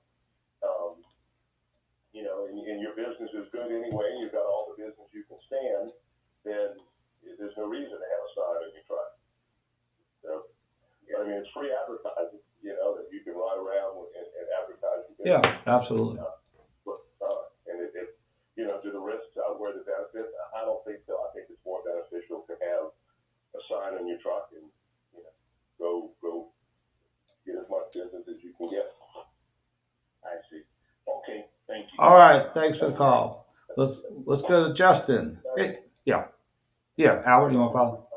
and your business is good anyway, and you've got all the business you can stand, then there's no reason to have a sign on your truck. So, it's free advertising, that you can ride around and advertise your business. Yeah, absolutely. And do the risks outweigh the benefits? I don't think so. I think it's more beneficial to have a sign on your truck and, go get as much business as you can get. I see. Okay, thank you. All right, thanks for the call. Let's go to Justin. Hey, yeah, Albert, you want to follow?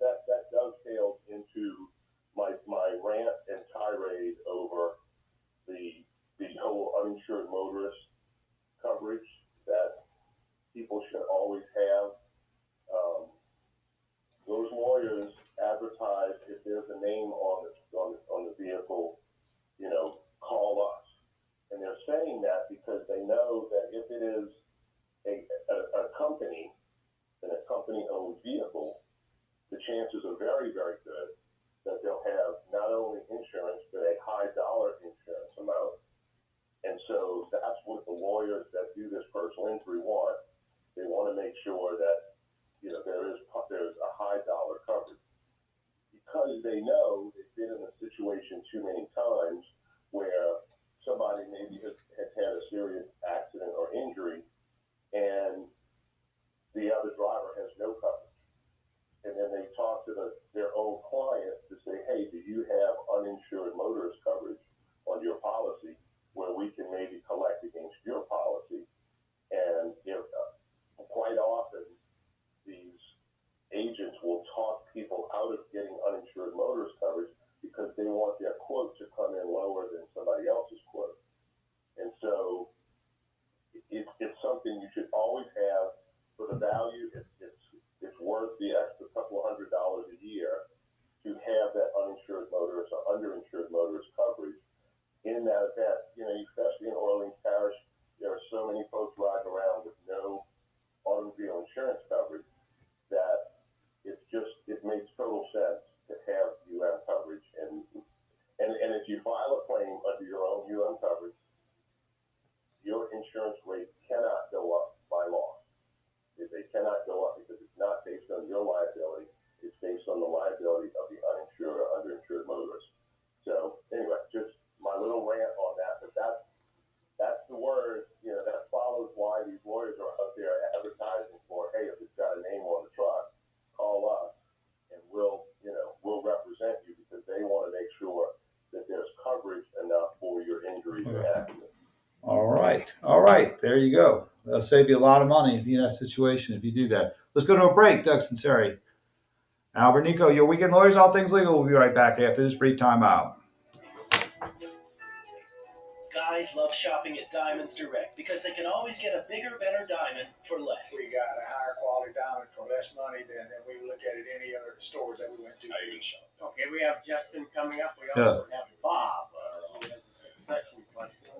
That dovetails into my rant and tirade over the whole uninsured motorist coverage that people should always have. Those lawyers advertise if there's a name on the vehicle, call us. And they're saying that because they know that if it is a company and a company-owned vehicle, the chances are very, very good that they'll have not only insurance, but a high dollar insurance amount. And so that's what the lawyers that do this personal injury want. They want to make sure that, there's a high dollar coverage. Because they know they've been in a situation too many times where somebody maybe has had a serious accident or injury and the other driver has no coverage. And then they talk to their own client to say, hey, do you have uninsured motorist coverage on your policy where we can maybe collect against your policy? And quite often these agents will talk people out of getting uninsured motorist coverage because they want their quote to come in lower than somebody else's quote. And so it's something you should always have for the value. It's worth the extra couple of $100 a year to have that uninsured motorist or underinsured motorist coverage in that event. Especially in Orleans Parish, there are so many folks riding around with no automobile insurance coverage that it makes total sense to have UM coverage. And if you file a claim under your own UM coverage, your insurance rate cannot go up by law. They cannot go up because it's not based on your liability. It's based on the liability of the uninsured or underinsured motorist. So anyway, just my little rant on that. But that's the word, that follows why these lawyers are out there advertising for, hey, if it's got a name on the truck, call us and we'll represent you, because they want to make sure that there's coverage enough for your injuries and accidents. All right, there you go. That'll save you a lot of money if you're in that situation, if you do that. Let's go to a break, Doug Sunseri. Albert, Nicaud, your Weekend Lawyers, All Things Legal. We'll be right back after this brief time out. Guys love shopping at Diamonds Direct because they can always get a bigger, better diamond for less. We got a higher quality diamond for less money than we would look at any other stores that we went to. Okay, we have Justin coming up. We also have Bob, who has a succession question.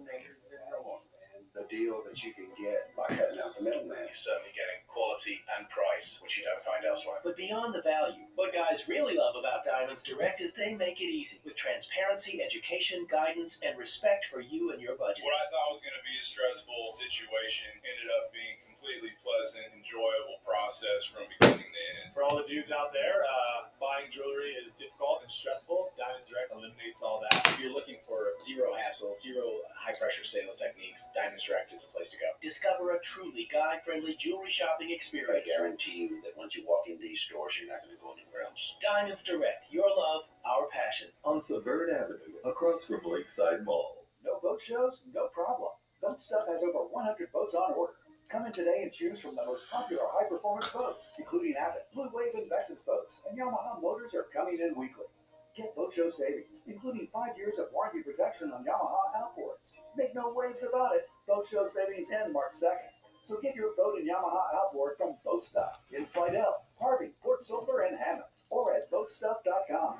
And the deal that you can get by cutting out the middleman. You're certainly getting quality and price, which you don't find elsewhere. But beyond the value, what guys really love about Diamonds Direct is they make it easy with transparency, education, guidance, and respect for you and your budget. What I thought was going to be a stressful situation ended up being completely pleasant, enjoyable process from beginning to end. For all the dudes out there, buying jewelry is difficult and stressful. Diamonds Direct eliminates all that. If you're looking for zero hassle, zero high-pressure sales techniques, Diamonds Direct is the place to go. Discover a truly guide-friendly jewelry shopping experience. I guarantee you that once you walk in these stores, you're not going to go anywhere else. Diamonds Direct, your love, our passion. On Severn Avenue, across from Lakeside Mall. No boat shows? No problem. Boat Stuff has over 100 boats on order. Come in today and choose from the most popular high-performance boats, including Abbott, Blue Wave, and Vexus boats, and Yamaha motors are coming in weekly. Get boat show savings, including 5 years of warranty protection on Yamaha outboards. Make no waves about it. Boat show savings end March 2nd. So get your boat and Yamaha outboard from Boat Stuff in Slidell, Harvey, Port Sulphur, and Hammond, or at boatstuff.com.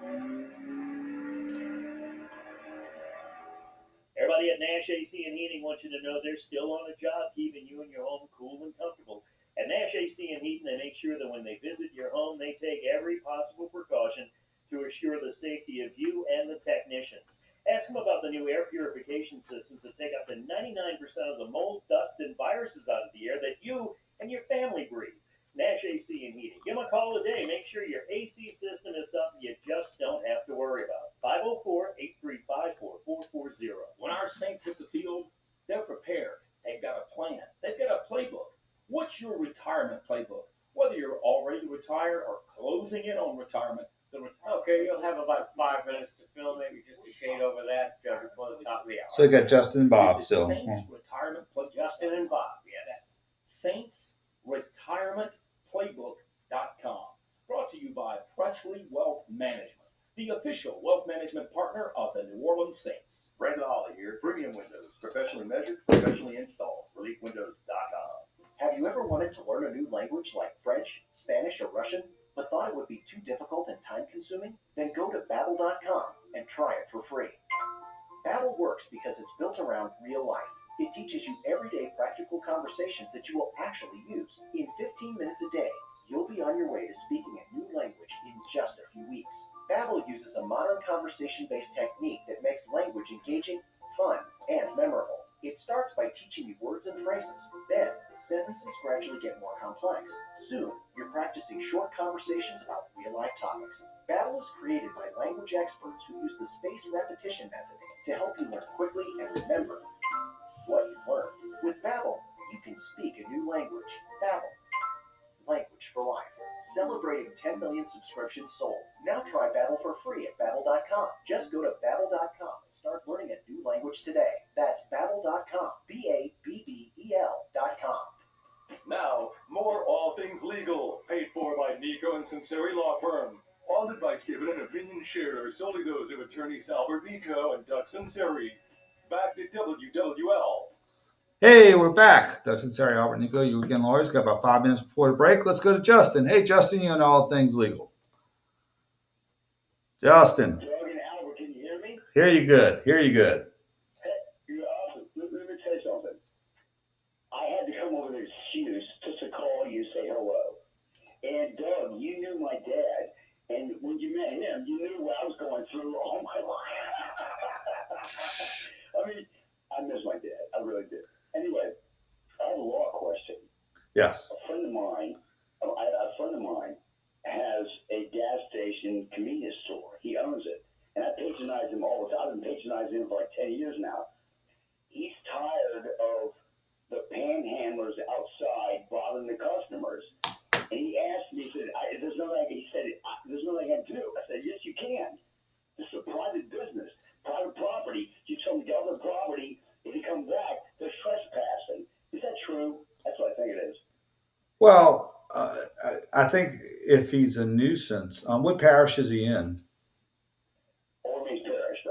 Everybody at Nash AC and Heating wants you to know they're still on a job keeping you and your home cool and comfortable. At Nash AC and Heating, they make sure that when they visit your home, they take every possible precaution to assure the safety of you and the technicians. Ask them about the new air purification systems that take up to 99% of the mold, dust, and viruses out of the air that you and your family breathe. Nash AC and Heating. Give them a call today. Make sure your AC system is something you just don't have to worry about. 504-835-4440. When our Saints hit the field, they're prepared. They've got a plan. They've got a playbook. What's your retirement playbook? Whether you're already retired or closing in on retirement, Okay, you'll have about 5 minutes to fill, maybe just a shade over that before the top of the hour. So you got Justin and Bob Visit still. Saints Retirement Playbook. Justin and Bob, yes. That's saintsretirementplaybook.com. Brought to you by Presley Wealth Management, the official wealth management partner of the New Orleans Saints. Brandon Holly here. Premium Windows. Professionally measured, professionally installed. ReliefWindows.com. Have you ever wanted to learn a new language like French, Spanish, or Russian, but thought it would be too difficult and time-consuming? Then go to Babbel.com and try it for free. Babbel works because it's built around real life. It teaches you everyday practical conversations that you will actually use. In 15 minutes a day, you'll be on your way to speaking a new language in just a few weeks. Babbel uses a modern conversation-based technique that makes language engaging, fun, and memorable. It starts by teaching you words and phrases. Then, the sentences gradually get more complex. Soon, you're practicing short conversations about real-life topics. Babbel is created by language experts who use the spaced repetition method to help you learn quickly and remember what you learn. With Babbel, you can speak a new language. Babbel, language for life. Celebrating 10 million subscriptions sold. Now try Babbel for free at Babbel.com. Just go to Babbel.com and start learning a new language today. That's Babbel.com. Babbel.com. Now, more All Things Legal, paid for by Nicaud and Sunseri Law Firm. All advice given and opinions shared are solely those of attorneys Albert Nicaud and Doug Sunseri. Back to WWL. Hey, we're back. Doug Sunseri, Albert Nicaud, you weekend lawyers. Got about 5 minutes before the break. Let's go to Justin. Hey, Justin, you know All Things Legal. Justin. Doug and Albert, can you hear me? Hear you good. Hear you good. Hey, you're awesome. Let me tell you something. I had to come over to excuse just to call you, say hello. And Doug, you knew my dad, and when you met him, you knew what I was going through all my life. I mean, I miss my dad. I really did. Anyway, I have a law question. Yes. A friend of mine has a gas station convenience store. He owns it. And I patronize him all the time. I've been patronizing him for like 10 years now. He's tired of the panhandlers outside bothering the customers. And he asked me, he said, there's nothing I can do. I said, yes, you can. This is a private business, private property. You tell me the other property, if you come back, they're trespassing. Is that true? That's what I think it is. Well, I think if he's a nuisance, what parish is he in? Orleans Parish.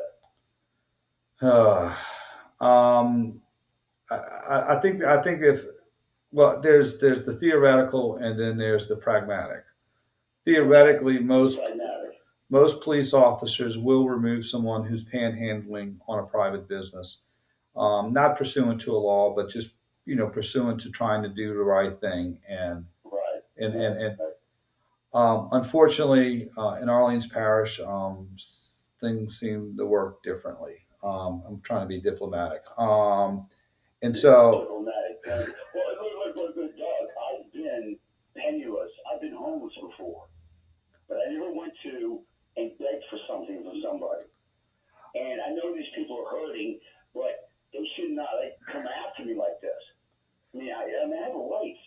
I think if, well, there's the theoretical and then there's the pragmatic. Theoretically, most police officers will remove someone who's panhandling on a private business, not pursuant to a law, but just pursuant to trying to do the right thing. And unfortunately, in Orleans Parish, things seem to work differently. I'm trying to be diplomatic. And so. Diplomatic. Well, look, Doug, I've been penniless. I've been homeless before. But I never went to and begged for something from somebody. And I know these people are hurting, but they should not come after me like this. I mean, I have a right.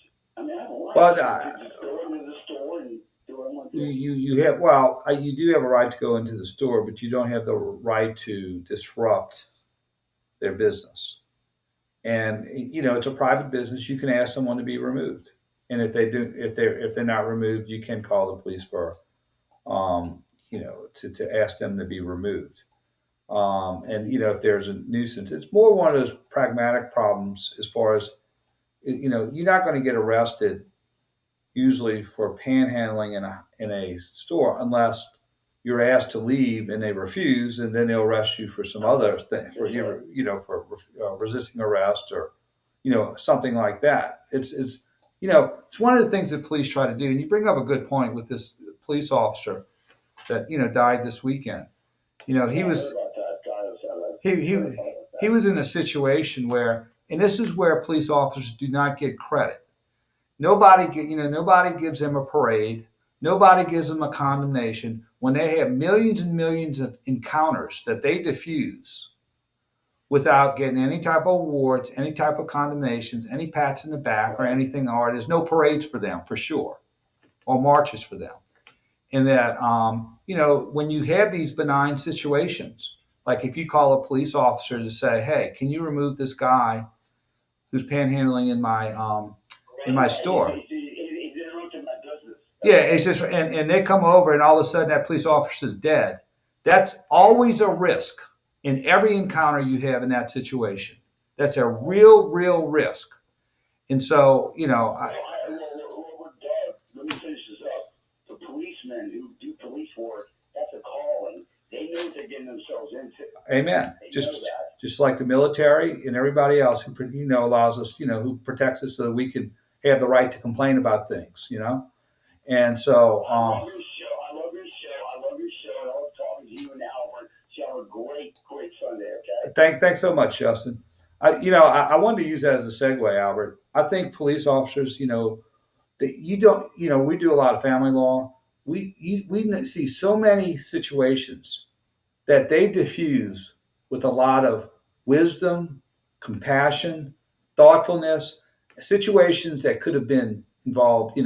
Well, to just go into the store and do what I want to do. You do have a right to go into the store, but you don't have the right to disrupt their business. And it's a private business. You can ask someone to be removed, and if they're not removed, you can call the police for, to ask them to be removed. And if there's a nuisance, it's more one of those pragmatic problems as far as, you're not going to get arrested usually for panhandling in a store unless you're asked to leave and they refuse, and then they'll arrest you for some other thing, for resisting arrest or something like that. It's one of the things that police try to do. And you bring up a good point with this police officer that died this weekend. He was in a situation where, and this is where police officers do not get credit. Nobody gives them a parade. Nobody gives them a condemnation when they have millions and millions of encounters that they diffuse without getting any type of awards, any type of condemnations, any pats in the back or anything. Or there's no parades for them, for sure, or marches for them. And that, when you have these benign situations, like if you call a police officer to say, hey, can you remove this guy who's panhandling in my store? Yeah, it's just, and they come over and all of a sudden that police officer's dead. That's always a risk in every encounter you have in that situation. That's a real, real risk. And so, let me finish this up. The policemen who do police work, that's a calling. They know what they're getting themselves into. Amen. Just like the military and everybody else who allows us, who protects us so that we can have the right to complain about things, And so, I love your show. I love talking to you and Albert. You have a great Sunday. Okay. Thanks so much, Justin. I wanted to use that as a segue, Albert. I think police officers, that you don't, we do a lot of family law. We see so many situations that they diffuse with a lot of wisdom, compassion, thoughtfulness, situations that could have been involved,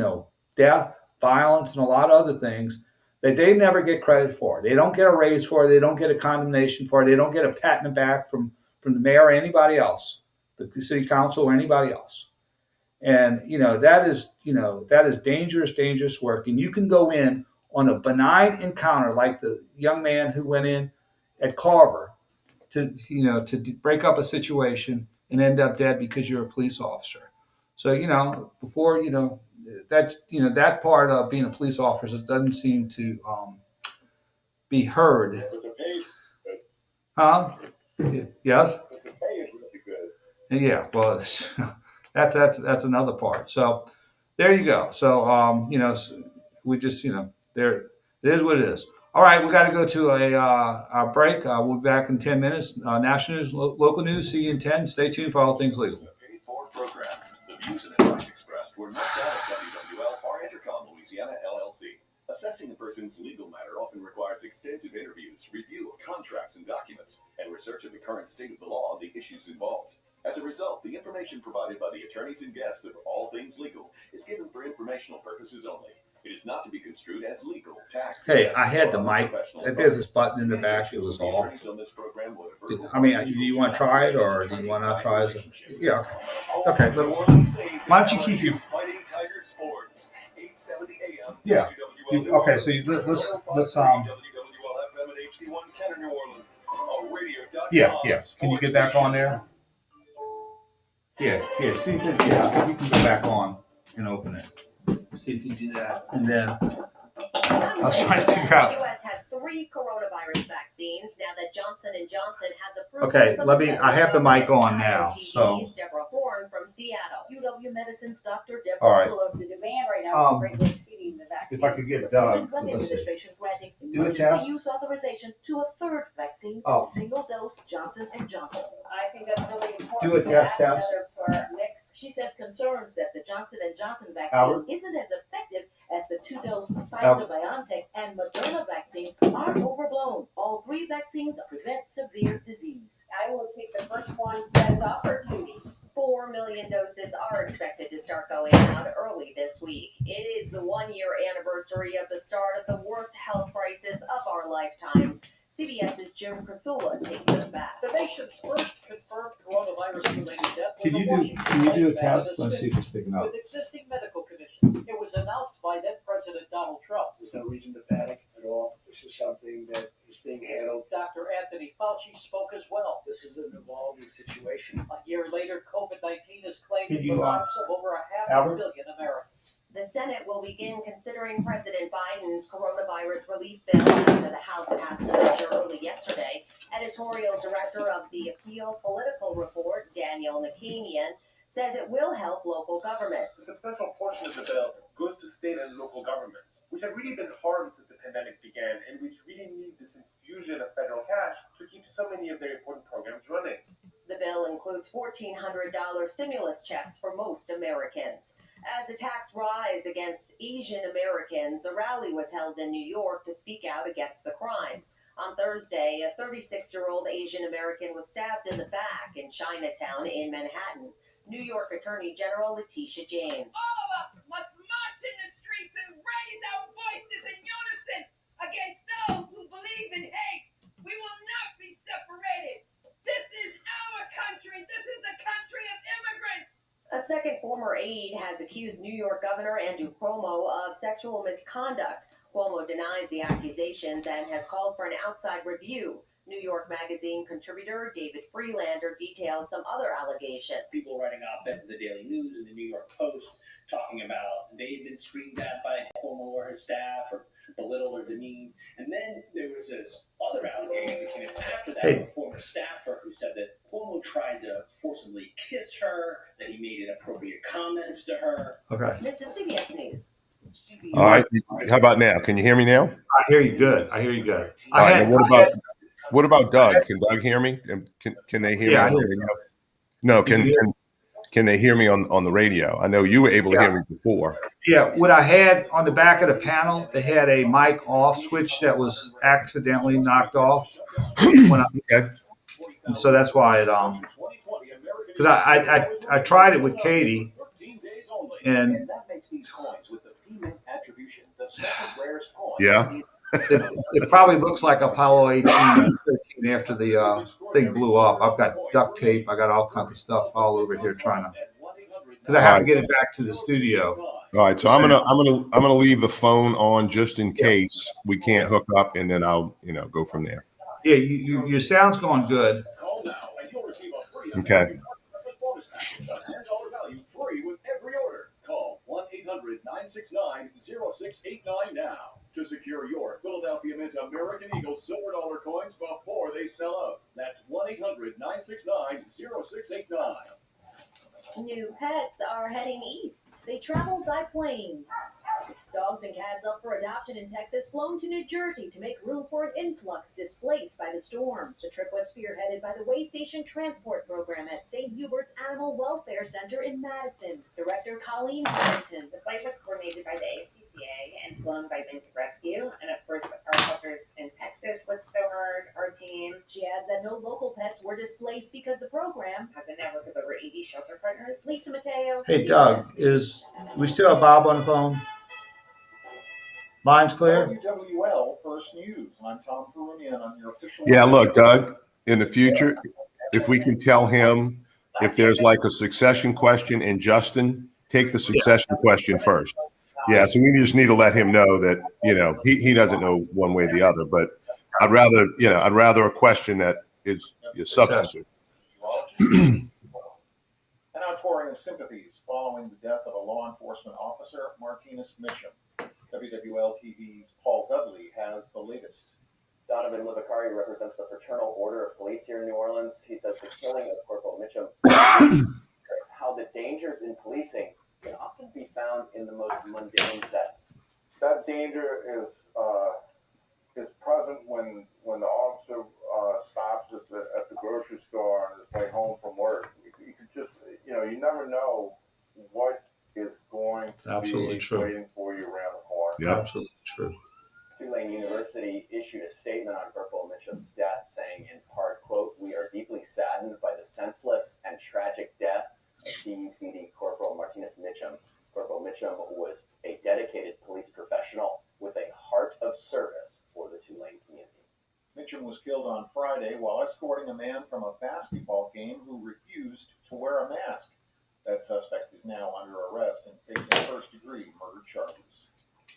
death, violence, and a lot of other things that they never get credit for. They don't get a raise for it. They don't get a condemnation for it. They don't get a pat in the back from the mayor or anybody else, the city council or anybody else. And, that is dangerous work. And you can go in on a benign encounter like the young man who went in at Carver to break up a situation and end up dead because you're a police officer. So, before, that part of being a police officer doesn't seem to be heard. Huh? Yes? Yeah, well, that's another part. So there you go. So, we just, there, it is what it is. All right, we got to go to a break. We'll be back in 10 minutes. National news, local news, see you in 10. Stay tuned for all things legal. Program. The views and advice expressed were not that of WWL or Intercom Louisiana LLC. Assessing a person's legal matter often requires extensive interviews, review of contracts and documents, and research of the current state of the law and the issues involved. As a result, the information provided by the attorneys and guests of All Things Legal is given for informational purposes only. It is not to be construed as legal, tax. Hey, I had the mic. There's this button in the back. It was off. I mean, do you want to try it or do you want to try it? Yeah. Okay. Why don't you keep your. Yeah. Okay. So let's Yeah. Can you get back on there? Yeah. See if it, I think you can go back on and open it. See if you do that, and then I was trying to figure out. The U.S. has 3 coronavirus vaccines now that Johnson & Johnson has approved. Okay, I have the mic on now. So. Deborah Horn from Seattle. UW Medicine's Dr. Deborah. All right. The demand right now is greatly exceeding the vaccine. If I could get done. Administration granting Do a test. use authorization to a 3rd vaccine, single dose Johnson & Johnson. I think that's really important. Do a test. She says concerns that the Johnson & Johnson vaccine isn't as effective as the 2-dose Pfizer-BioNTech and Moderna vaccines are overblown. All 3 vaccines prevent severe disease. I will take the first one that's offered to me. 4 million doses are expected to start going out early this week. It is the 1-year anniversary of the start of the worst health crisis of our lifetimes. CBS's Jim Krasula takes us back. The nation's first confirmed coronavirus-related death was Can you do a test? Let's see if it's picking up. with existing medical conditions. It was announced by then President Donald Trump. There's no reason to panic at all. This is something that is being handled. Dr. Anthony Fauci spoke as well. This is an evolving situation. A year later, COVID-19 has claimed Can the you, lives of over 500 Albert? million Americans. The Senate will begin considering President Biden's coronavirus relief bill after the House passed the measure early yesterday. Editorial director of the Appeal Political Report, Daniel Nicaud, says it will help local governments. A substantial portion of the bill goes to state and local governments, which have really been harmed since the pandemic began and which really need this infusion of federal cash to keep so many of their important programs running. The bill includes $1,400 stimulus checks for most Americans. As attacks rise against Asian Americans, a rally was held in New York to speak out against the crimes. On Thursday, a 36-year-old Asian American was stabbed in the back in Chinatown in Manhattan. New York Attorney General Letitia James. All of us must march in the streets and raise our voices in unison against those who believe in hate. We will not be separated. This is our country. This is the country of immigrants. A second former aide has accused New York Governor Andrew Cuomo of sexual misconduct. Cuomo denies the accusations and has called for an outside review. New York Magazine contributor David Freelander details some other allegations. People writing op-eds in the Daily News and the New York Post talking about they've been screamed at by Cuomo or his staff or belittled or demeaned. And then there was this other allegation that came after that of a former staffer who said that Cuomo tried to forcibly kiss her, that he made inappropriate comments to her. Okay. This is CBS News. All right. How about now? Can you hear me now? I hear you good. I hear you good. All right. Now what about Doug? Can Doug hear me? Can they hear me on the radio? No, can they hear me on the radio? I know you were able to hear me before. Yeah, what I had on the back of the panel, they had a mic off switch that was accidentally knocked off. Okay. And so that's why it because I tried it with Katie, and yeah. It probably looks like Apollo 18 and 13 after the thing blew up. I've got duct tape. I got all kinds of stuff all over here trying to, because I have to get it back to the studio. All right, so I'm gonna leave the phone on just in case we can't hook up, and then I'll go from there. Yeah, your sound's going good. Okay. Free with every order. Call 1-800-969-0689 now to secure your Philadelphia Mint American Eagle silver dollar coins before they sell out. That's 1-800-969-0689. New pets are heading east. They traveled by plane. Dogs and cats up for adoption in Texas flown to New Jersey to make room for an influx displaced by the storm. The trip was spearheaded by the Way Station Transport Program at St. Hubert's Animal Welfare Center in Madison. Director Colleen Harrington. The flight was coordinated by the ASPCA and flown by Basic Rescue. And of course, our helpers in Texas worked so hard, our team. She adds that no local pets were displaced because the program has a network of over 80 shelter partners. Lisa Mateo. Hey, Doug, we still have Bob on the phone? Line's clear? WWL First News. I'm Tom Perumian. I'm your official. Yeah, look, Doug, in the future, if we can tell him if there's like a succession question, and Justin, take the succession question first. Yeah, so we just need to let him know that, he doesn't know one way or the other, but I'd rather a question that is substantive. An outpouring of sympathies following the death of a law enforcement officer, Martinez Mitchum. WWL TV's Paul Dudley has the latest. Donovan Livacari represents the Fraternal Order of Police here in New Orleans. He says the killing of Corporal Mitchum how the dangers in policing can often be found in the most mundane settings. That danger is present when the officer stops at the grocery store on his way home from work. You could just you never know what is going to be waiting for you around the corner. Yeah, absolutely true. Tulane University issued a statement on Corporal Mitchum's death saying in part, quote, "We are deeply saddened by the senseless and tragic death Team PD Corporal Martinez Mitchum. Corporal Mitchum was a dedicated police professional with a heart of service for the Tulane community. Mitchum was killed on Friday while escorting a man from a basketball game who refused to wear a mask. That suspect is now under arrest and facing first-degree murder charges.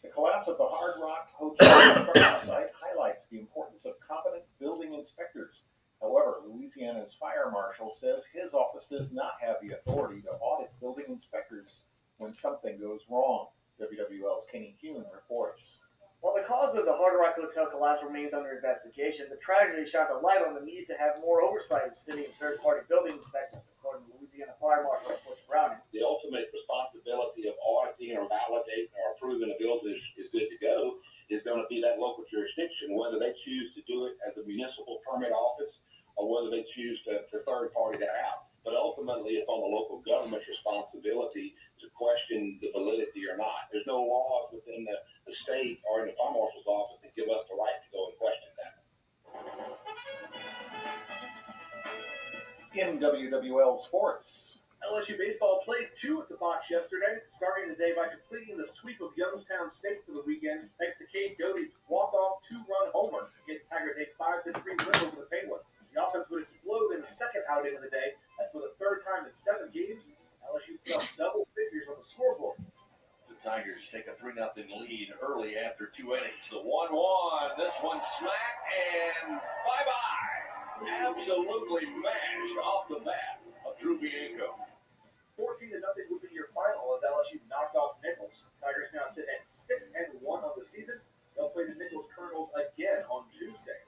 The collapse of the Hard Rock Hotel construction site highlights the importance of competent building inspectors. However, Louisiana's fire marshal says his office does not have the authority to audit building inspectors when something goes wrong. WWL's Kenny Kuhn reports. While the cause of the Hard Rock Hotel collapse remains under investigation, the tragedy shines a light on the need to have more oversight of city and third-party building inspectors, according to Louisiana Fire Marshal Butch Browning. The ultimate responsibility of auditing or validating or approving a building is good to go is going to be that local jurisdiction, whether they choose to do it as a municipal permit office or whether they choose to third-party that out. But ultimately, it's on the local government's responsibility to question the validity or not. There's no laws within the state or in the fire marshal's office that give us the right to go and question that. In WWL sports, LSU baseball played 2 at the box yesterday, starting the day by completing the sweep of Youngstown State for the weekend, thanks to Cade Doty's walk-off 2-run homer to get the Tigers a 5-3 win over the Penguins. The offense would explode in the second outing of the day, as for the third time in 7 games, LSU put up double figures on the scoreboard. The Tigers take a 3-0 lead early after 2 innings. The 1-1, this one smacked and bye-bye. Absolutely mashed off the bat of Drew Bianco. 14-0 would be your final as LSU knocked off Nichols. Tigers now sit at 6-1 on the season. They'll play the Nichols Colonels again on Tuesday.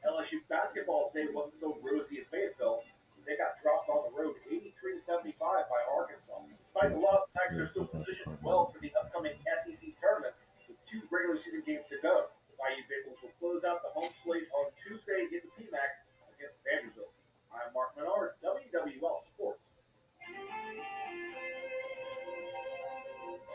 LSU basketball's day wasn't so rosy in Fayetteville. They got dropped on the road 83-75 by Arkansas. Despite the loss, the Tigers are still positioned well for the upcoming SEC tournament with 2 regular season games to go. The Bayou Bengals will close out the home slate on Tuesday in the PMAC against Vanderbilt. I'm Mark Menard, WWL Sports.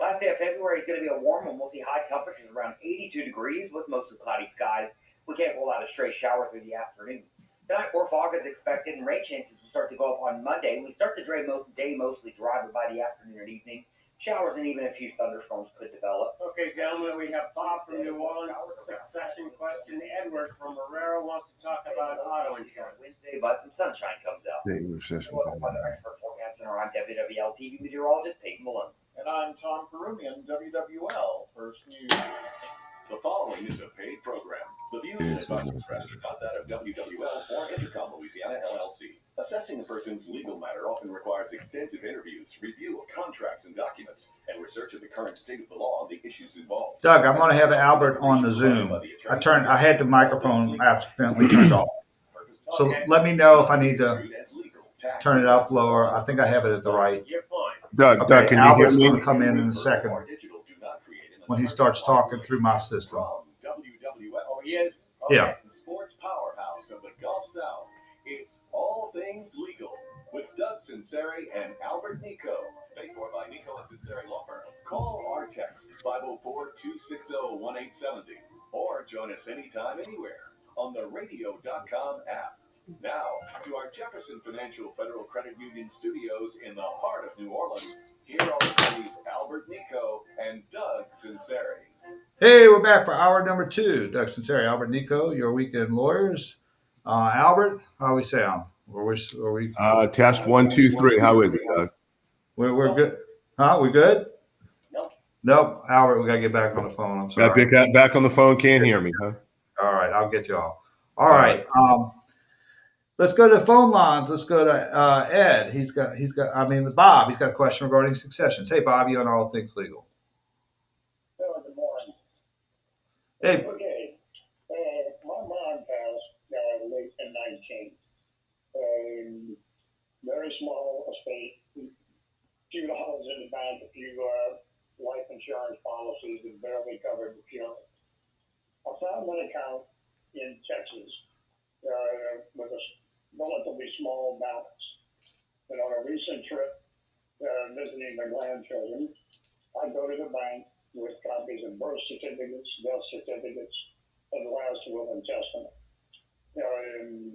Last day of February is going to be a warm one. We'll see high temperatures around 82 degrees with mostly cloudy skies. We can't rule out a stray shower through the afternoon. Tonight, more fog is expected, and rain chances will start to go up on Monday. We start the day mostly dry, but by the afternoon and evening, showers and even a few thunderstorms could develop. Okay, gentlemen, we have Bob from New Orleans, succession question. Edward from Herrera wants to talk about auto insurance. Wednesday, but some sunshine comes out. Weather expert forecast center. I'm WWL TV meteorologist Peyton Malone. And I'm Tom Perumian, WWL First News. The following is a paid program. The views and advice expressed are not that of WWL or Intercom Louisiana LLC. Assessing a person's legal matter often requires extensive interviews, review of contracts and documents, and research of the current state of the law and the issues involved. Doug, I'm going to have Albert on the Zoom. I had the microphone accidentally turned off. So let me know if I need to turn it up lower. I think I have it at the right. Doug, can you Albert's hear going me? to come in a second when he starts talking through my system. Yes. Yeah. The sports powerhouse of the Gulf South. It's All Things Legal with Doug Sunseri and Albert Nicaud. Paid for by Nicaud and Sunseri Law Firm. Call or text 504-260-1870 or join us anytime, anywhere on the radio.com app. Now, to our Jefferson Financial Federal Credit Union studios in the heart of New Orleans, here are the buddies Albert Nicaud and Doug Sunseri. Hey, we're back for hour number 2. Doug Sunseri, Albert Nicaud, your weekend lawyers. Albert, how we sound? Test 1, 2, 3. How is it, Doug? We're good. Huh? We good? Nope. Albert, we got to get back on the phone. I'm sorry. Got back on the phone. Can't hear me, huh? All right. I'll get you off. All right. Let's go to the phone lines. Let's go to Ed. Bob. He's got a question regarding successions. Hey, Bob, you on All Things Legal. Good morning. Hey. Okay. My mom passed late in 19. Very small estate. A few dollars in the bank, a few life insurance policies that barely covered the funeral. I found an account in Texas with a relatively small balance. And on a recent trip visiting my grandchildren, I go to the bank with copies of birth certificates, death certificates, and the last will and testament. And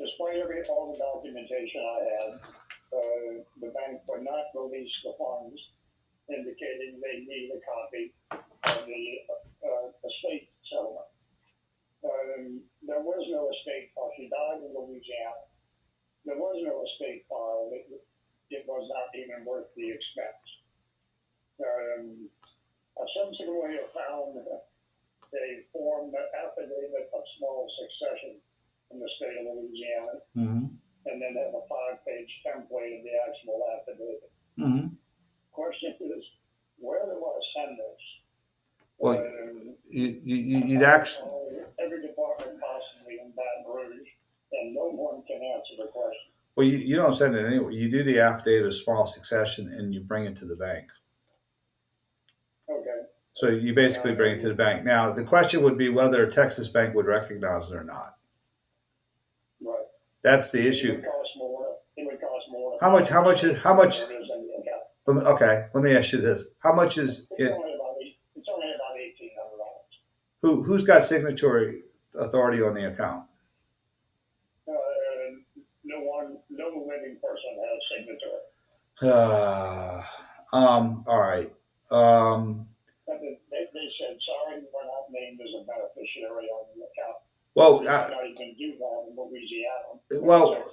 despite all the documentation I had, the bank would not release the funds, indicating they need a copy of the estate settlement. There was no estate file. She died in Louisiana. There was no estate file. It was not even worth the expense. I subsequently found a form, an affidavit of small succession in the state of Louisiana, and then have a 5-page template of the actual affidavit. Question is, where do I send this? Well, you'd actually. Every department possibly in Baton Rouge, and no one can answer the question. Well, you don't send it anywhere. You do the affidavit of small succession and you bring it to the bank. Okay. So you basically bring it to the bank. Now, the question would be whether a Texas bank would recognize it or not. Right. That's the issue. It would cost more. How much? Okay, let me ask you this. How much is it? It's only about $1,800. Who's got signatory authority on the account? No living person has signatory. All right. But they said, sorry, we're not named as a beneficiary on the account. Well, you cannot even do that in Louisiana. Well,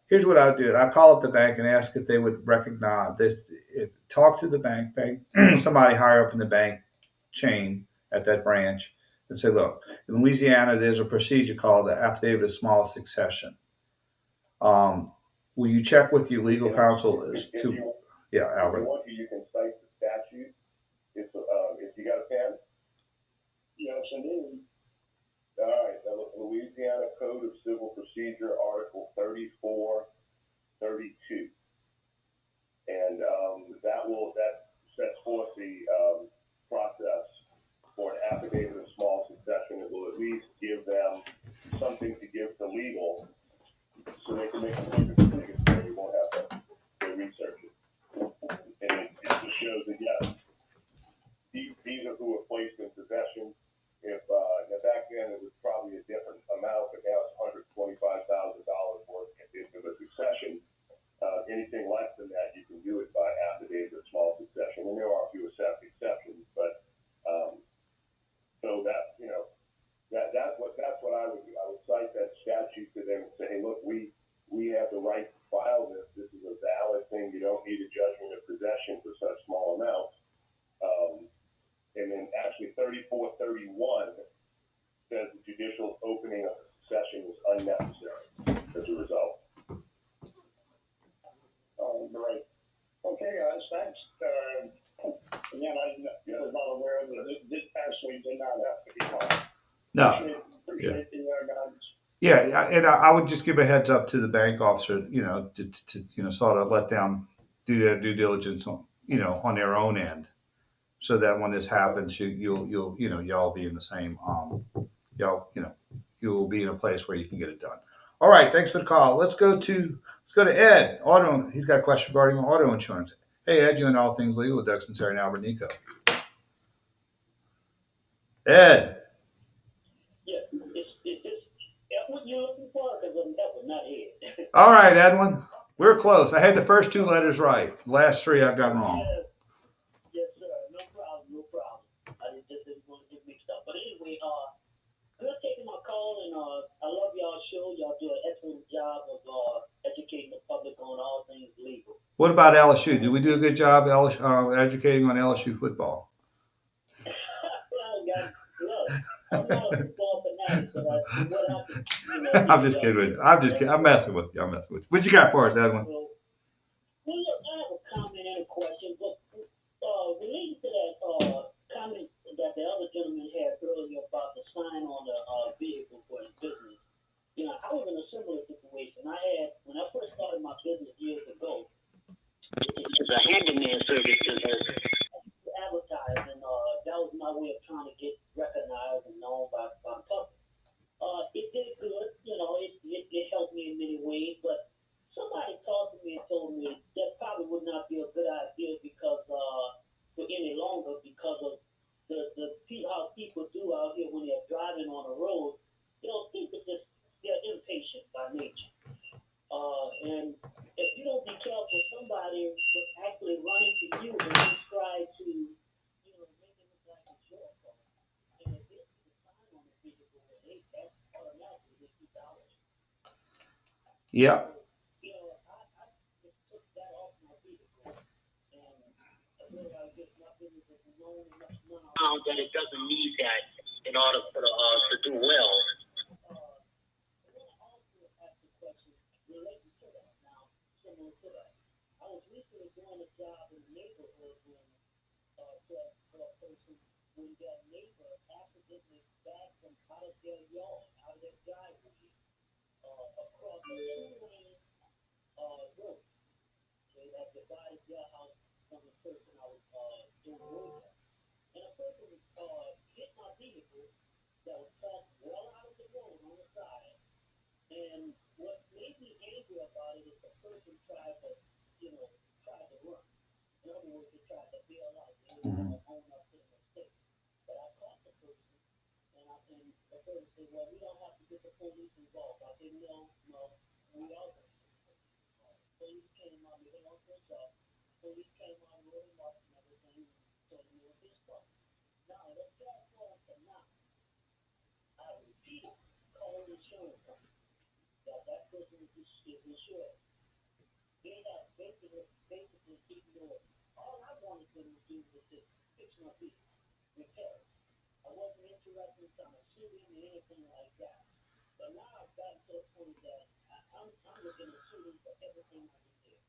here's what I'll do. I'll call up the bank and ask if they would recognize this. Talk to the bank, somebody higher up in the bank chain at that branch, and say, look, in Louisiana, there's a procedure called the affidavit of small succession. Will you check with your legal counsel as to? Yeah, Albert. You can cite the statute if you got a pen. Yes, I do. All right, Louisiana Code of Civil Procedure, Article 3432, and that sets forth the process for an affidavit of small succession. It will at least give them something to give to legal, so they can make a quicker decision. So you won't have to research it, and it just shows that yes, these are who are placed in possession. If back then it was probably a different amount, but now it's $125,000 worth of a succession. Anything less than that, you can do it by affidavit of small succession, and there are a few exceptions. But so that that's what I would do. I would cite that statute to them and say, hey, look, we have the right to file this. This is a valid thing. You don't need a judgment of possession for such small amounts. And then actually 3431 says the judicial opening of the succession is unnecessary as a result. Great. Okay, guys, thanks. Again, I was not aware that this actually did not have to be filed. No. Appreciate the guidance. Yeah, and I would just give a heads up to the bank officer, to sort of let them do their due diligence on, on their own end. So that when this happens, y'all be in the same, you'll be in a place where you can get it done. All right, thanks for the call. Let's go to Ed. He's got a question regarding auto insurance. Hey, Ed, you and all things legal with Doug Sunseri and Albert Nicaud. Ed. Yeah, is this Edwin you're looking for? Because I'm Edwin, not Ed. All right, Edwin. We're close. I had the first 2 letters right. The last 3 I got wrong. Yes, sir. No problem. I just didn't want to get mixed up. But anyway, good taking my call, and I love y'all's show. Y'all do an excellent job of educating the public on all things legal. What about LSU? Did we do a good job educating on LSU football? I'm not a football fanatic, but what I I'm just kidding. I'm messing with you. What you got for us, Edwin? Well, look, I have a comment and a question, but related to that comment that the other gentleman had earlier about the sign on the vehicle for his business. I was in a similar situation. When I first started my business years ago, it's a handyman service business. Advertised, and that was my way of trying to get recognized and known by the public. It did good, it helped me in many ways, but somebody talked to me and told me that probably would not be a good idea because for any longer because of the how people do out here when they're driving on the road. People they're impatient by nature. And if you don't be careful Yeah. You know, I just took that off my vehicle, and I realized that my business is known enough now that it doesn't need that in order for to do well. I want to also ask a question related to that. Now, similar to that, I was recently doing a job in the neighborhood when for a person when their neighbor accidentally backed them out of their yard, out of their driveway, across a two-lane road. Okay, that divided their house from the person I was doing road at. And a person hit my vehicle that was parked well out of the road on the side. And what made me angry about it is the person tried to, tried to run. In other words, they tried to bail out. They didn't want to own up to the mistake. But I caught the person, and the person said, well, we don't have to get the police involved. I said, no, we are going to get the police involved. Police came on, they don't think so. Police came on, wrote him up and everything, and told him it was his fault. Now, let's fast forward to now. I repeatedly called the insurance company that person is insured. They have basically ignored. All I wanted them to do was just fix my vehicle, repair it. I wasn't interested in trying to sue them or anything like that. But now I've gotten to the point that I'm looking to sue them for everything I did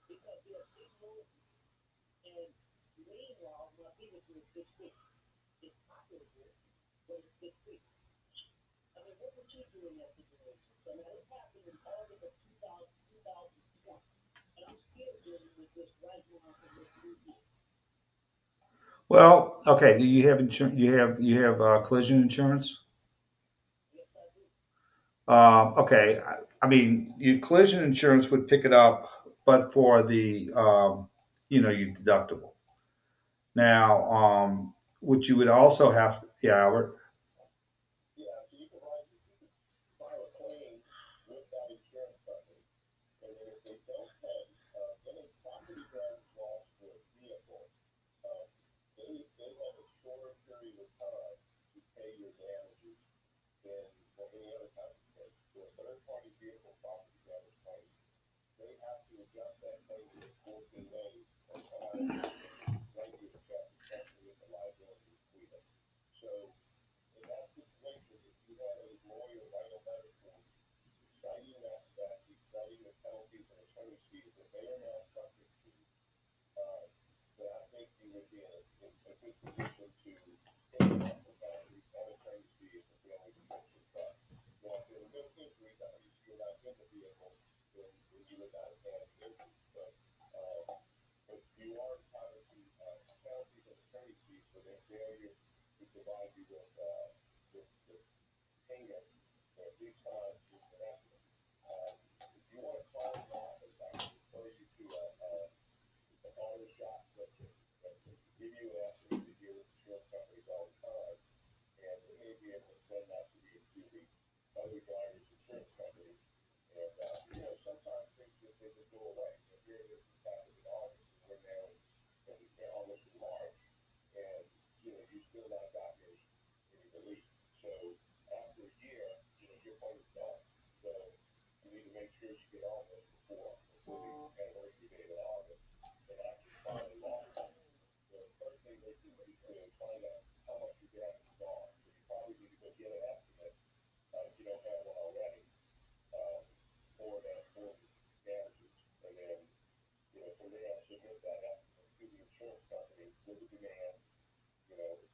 because they're ignoring me. And meanwhile, my vehicle is good fixed. It's operable, but it's good fixed. I mean, what would you do in that situation? So now this happened in August of 2020, and I'm still dealing with this right now in this new year. Well, okay. Do you have insurance? You have collision insurance? Yes, I do. Okay. I mean, your collision insurance would pick it up, but for the your deductible. Now, what you would also have, yeah, Albert. Yeah, so you can file a claim with that insurance company, and then if they don't pay, any property damage loss for a vehicle, uh, they have a shorter period of time to pay your damages than any other type of claim. For a third-party vehicle property damage claim, they have to adjust that claim within 14 days and come out and write you a check, especially if the liability is clear. So in that situation, if you had a lawyer write a letter for you, citing that statute, citing the penalties and attorney's fees that they are now subject to, then I think you would be in a good position to pay off the penalties and attorney's fees and family protection trust. Now, if there were no injuries, obviously you're not in the vehicle, then you would not have had injuries. But you are entitled to penalties and attorney's fees for their failure to provide you with payment for at least time to connect. If you want to call the office, I can refer you to an auto shop that can give you an estimate to deal with insurance companies all the time, and they may be able to send that to the other driver's insurance company. And sometimes things just go away. Here this is happening in August, and we're now almost in March, and you still not gotten any relief. So after a year, your claim is done. So you need to make sure you get all this before the anniversary date in August and actually file a lawsuit. The first thing they do is to find out how much your damages are. So you probably need to go get an estimate if you don't have one already for the damages, and then from there submit that estimate to the insurance company with the demand,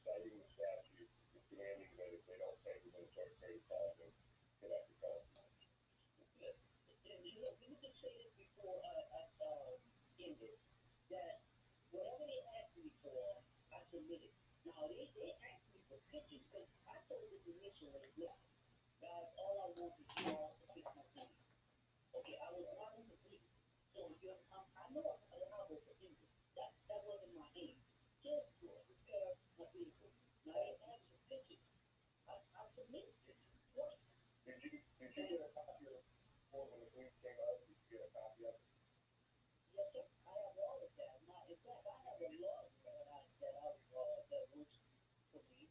citing the statute, demanding that if they don't pay within a certain period of time, then connect the penalty. And you can say this before I ended, that whatever they asked me for, I submitted. Now, they asked me for pictures because I told them initially, look, guys, all I want is you all to fix my vehicle. Okay, I was not in the vehicle. So I know I was for injury. That wasn't my aim. Just to repair my vehicle. Now, they asked for pictures. I submitted pictures. What? Did you get a copy of when the police came out? Did you get a copy of it? Yes, sir. I have all of that. Now, in fact, I have a lawyer that works for me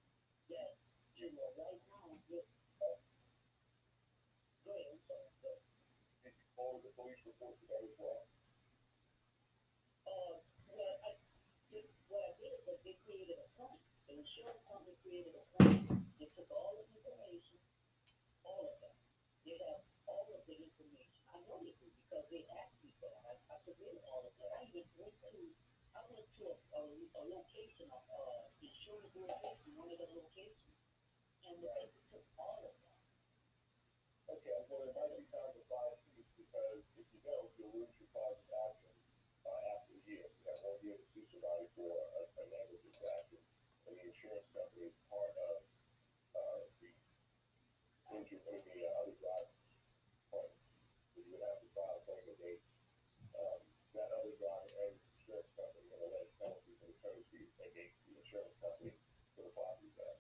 that, right now, go ahead, I'm sorry. forward the police report today as well? What I did was they created a fund. The insurance company created a fund. They took all the information, all of that. They have all of the information. I know they do because they asked me for that. I submitted all of that. I even went to a location, insurance location, one of the locations, and they took all of that. Okay, well, it might be time to file suit because if you don't, you'll lose your cause of action after a year. That won't be able to sue somebody for a negligence action, and the insurance company is part of the other driver's claim. So you would have to file a claim against that other driver and the insurance company and allege penalties and attorney's fees against the insurance company for the property tax.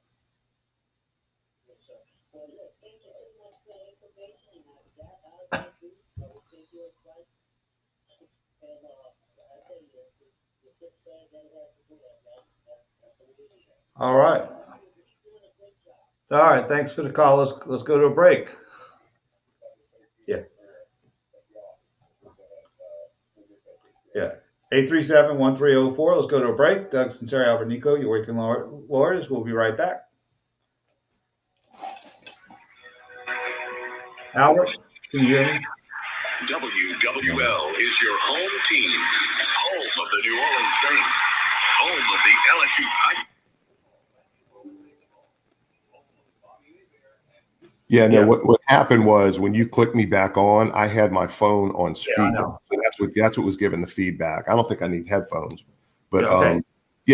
Yes, sir. Well, look, thank you very much for the information, and I will take your advice. And I tell you, it's just sad that it has to do that, man. That's the way it is. All right. All right. Thanks for the call. Let's go to a break. Yeah. Yeah. 837-1304. Let's go to a break. Doug Sunseri, Albert Nicaud, your working lawyers. We'll be right back. Albert, can you hear me? WWL is your home team, home of the New Orleans Saints, home of the LSU Tigers. Yeah, no. What happened was when you clicked me back on, I had my phone on speaker. Yeah, so that's what was giving the feedback. I don't think I need headphones, but okay.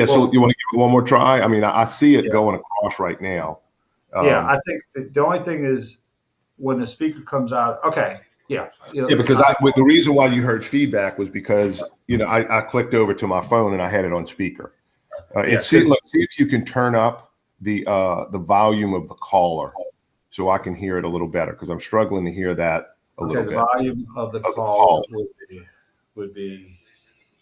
So you want to give it one more try? I mean, I see it going across right now. I think the only thing is when the speaker comes out. Okay. Yeah. Because the reason why you heard feedback was because I clicked over to my phone and I had it on speaker. See if you can turn up the volume of the caller so I can hear it a little better because I'm struggling to hear that a little bit. The volume of the call would be.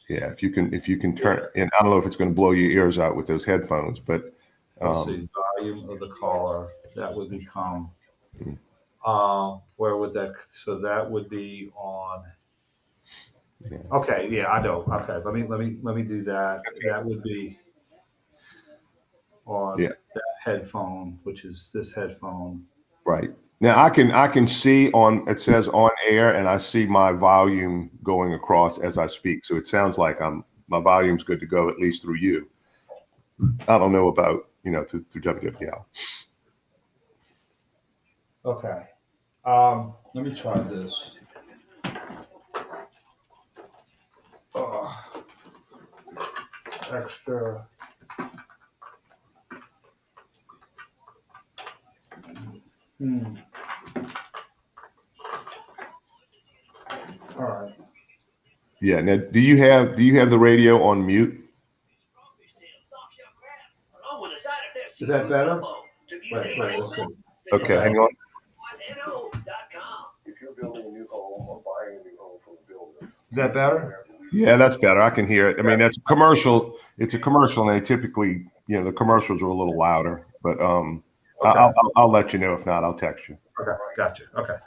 Yeah, if you can turn, and I don't know if it's going to blow your ears out with those headphones, but let's see, volume of the caller that would become. Where would that? So that would be on. Yeah. Okay. Yeah, I know. Okay. Let me do that. That would be on that headphone, which is this headphone. Right. Now I can see it says on air, and I see my volume going across as I speak. So it sounds like my volume's good to go, at least through you. I don't know about through WWL. Okay. Let me try this. Extra. All right. Yeah. Now, do you have the radio on mute? Is that better? Wait, that's good. Okay, hang on. If you're building a new home or buying a new home from a builder. Is that better? Yeah, that's better. I can hear it. I mean, that's a commercial. It's a commercial, and they typically, the commercials are a little louder. But I'll let you know. If not, I'll text you. Okay, gotcha. Okay.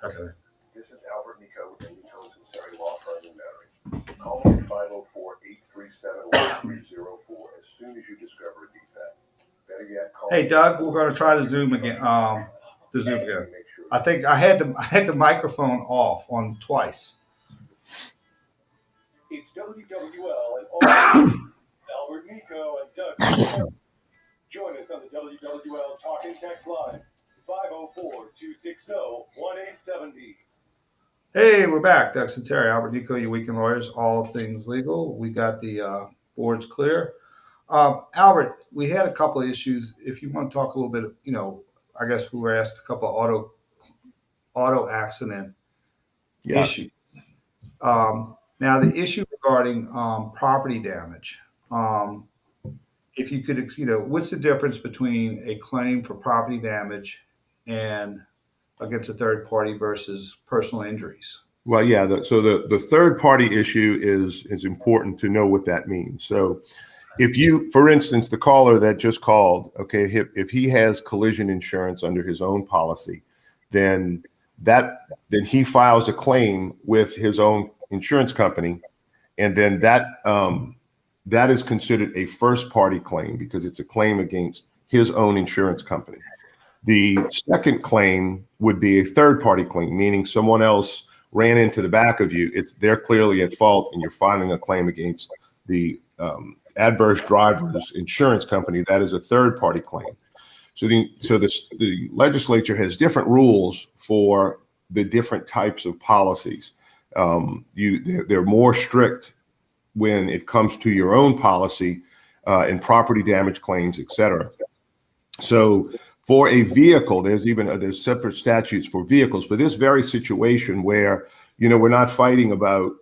This is Albert Nicaud with Nicaud Sunseri Law Firm in Metairie. Call me at 504-837-1304 as soon as you discover a defect. Better yet, call. Hey, Doug, we're going to try the Zoom again. I think I had the microphone off on twice. It's WWL and all Albert Nicaud and Doug. Join us on the WWL Talking Text Line, 504-260-1870. Hey, we're back. Doug Sunseri, Albert Nicaud, your weekend lawyers, all things legal. We got the boards clear. Albert, we had a couple of issues. If you want to talk a little bit, I guess we were asked a couple of auto accident issues. Now, the issue regarding property damage, if you could, what's the difference between a claim for property damage and against a third party versus personal injuries? Well, yeah. So the third party issue is important to know what that means. So if you, for instance, the caller that just called, okay, if he has collision insurance under his own policy, then then he files a claim with his own insurance company, and then that is considered a first party claim because it's a claim against his own insurance company. The second claim would be a third party claim, meaning someone else ran into the back of you. They're clearly at fault, and you're filing a claim against the adverse driver's insurance company. That is a third party claim. So the legislature has different rules for the different types of policies. They're more strict when it comes to your own policy and property damage claims, et cetera. So for a vehicle, there's separate statutes for vehicles for this very situation where, we're not fighting about,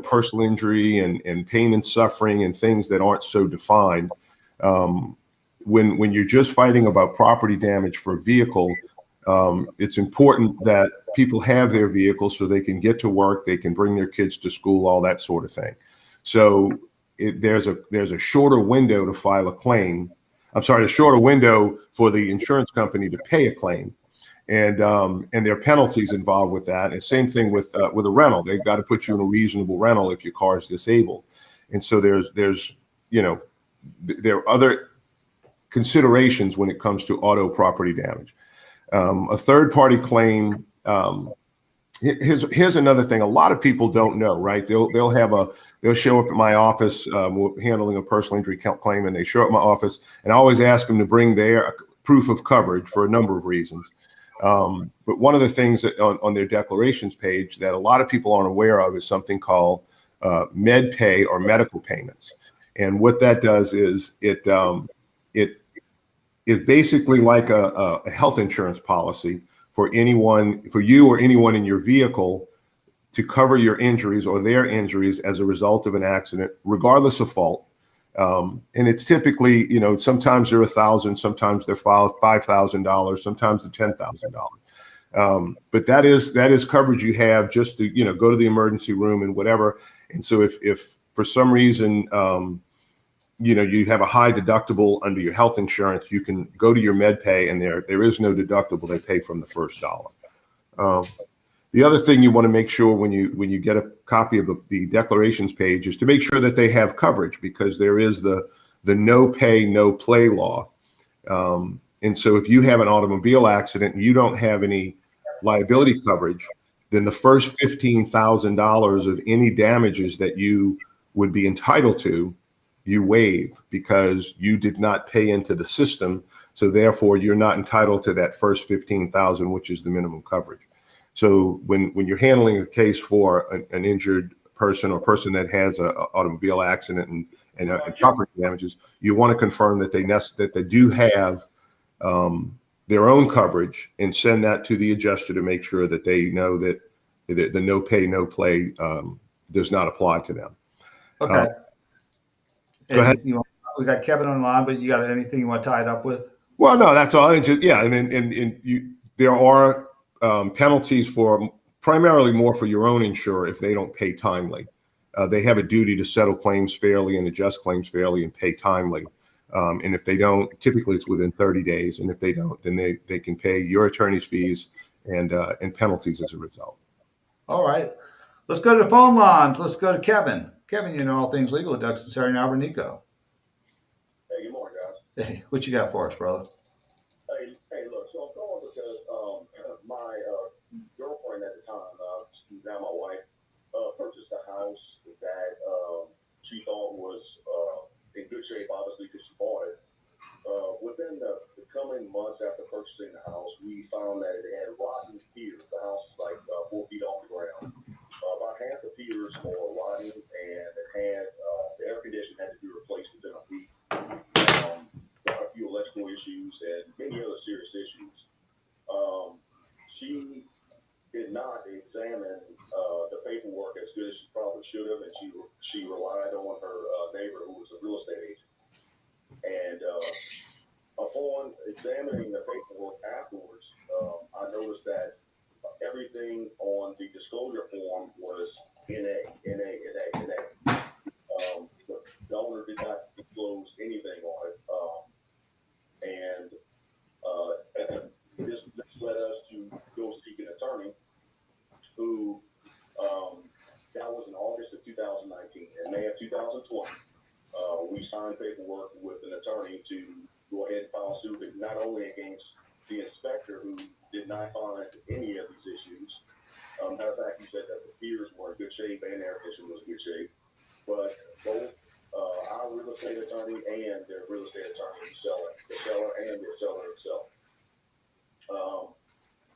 personal injury and pain and suffering and things that aren't so defined. When you're just fighting about property damage for a vehicle, it's important that people have their vehicles so they can get to work, they can bring their kids to school, all that sort of thing. So there's a shorter window to file a claim. I'm sorry, a shorter window for the insurance company to pay a claim, and there are penalties involved with that. And same thing with a rental. They've got to put you in a reasonable rental if your car is disabled. And so there are other considerations when it comes to auto property damage. A third party claim. Here's another thing. A lot of people don't know, right? They'll show up at my office handling a personal injury claim, and they show up at my office, and I always ask them to bring their proof of coverage for a number of reasons. But one of the things that on their declarations page that a lot of people aren't aware of is something called med pay or medical payments. And what that does is it basically like a health insurance policy for you or anyone in your vehicle to cover your injuries or their injuries as a result of an accident, regardless of fault. And it's typically, sometimes they're $1,000, sometimes they're $5,000, sometimes they're $10,000. But that is coverage you have just to, go to the emergency room and whatever. And so if for some reason, you have a high deductible under your health insurance, you can go to your med pay, and there is no deductible. They pay from the first dollar. The other thing you want to make sure when you get a copy of the declarations page is to make sure that they have coverage, because there is the no pay, no play law. And so if you have an automobile accident and you don't have any liability coverage, then the first $15,000 of any damages that you would be entitled to, you waive, because you did not pay into the system. So therefore you're not entitled to that first $15,000, which is the minimum coverage. So when you're handling a case for an injured person or person that has an automobile accident and property damages, you want to confirm that they do have their own coverage, and send that to the adjuster to make sure that they know that the no pay, no play does not apply to them. Okay. Go ahead. We got Kevin online, but you got anything you want to tie it up with? Well, no, that's all. There are penalties for primarily more for your own insurer if they don't pay timely. They have a duty to settle claims fairly and adjust claims fairly and pay timely. And if they don't, typically it's within 30 days. And if they don't, then they can pay your attorney's fees and penalties as a result. All right. Let's go to the phone lines. Let's go to Kevin. Kevin, all things legal with Doug Sunseri and Albert Nicaud. Hey, good morning, guys. Hey, what you got for us, brother? Hey, look, so I'm calling because my girlfriend at the time, now my wife, purchased a house that she thought was in good shape, obviously, because she bought it. Within the coming months after purchasing the house, we found that it had rotten piers. The house is like 4 feet off the ground. About half the piers were rotting, and it had the air conditioning had to be replaced within a week. Got a few electrical issues and many other serious issues. She did not examine the paperwork as good as she probably should have, and she relied on her neighbor, who was a real estate agent. And upon examining the paperwork afterwards, I noticed signed paperwork with an attorney to go ahead and file suit, not only against the inspector who did not find any of these issues. Matter of fact, he said that the piers were in good shape and air conditioning was in good shape, but both our real estate attorney and their real estate attorney, the seller and the seller himself.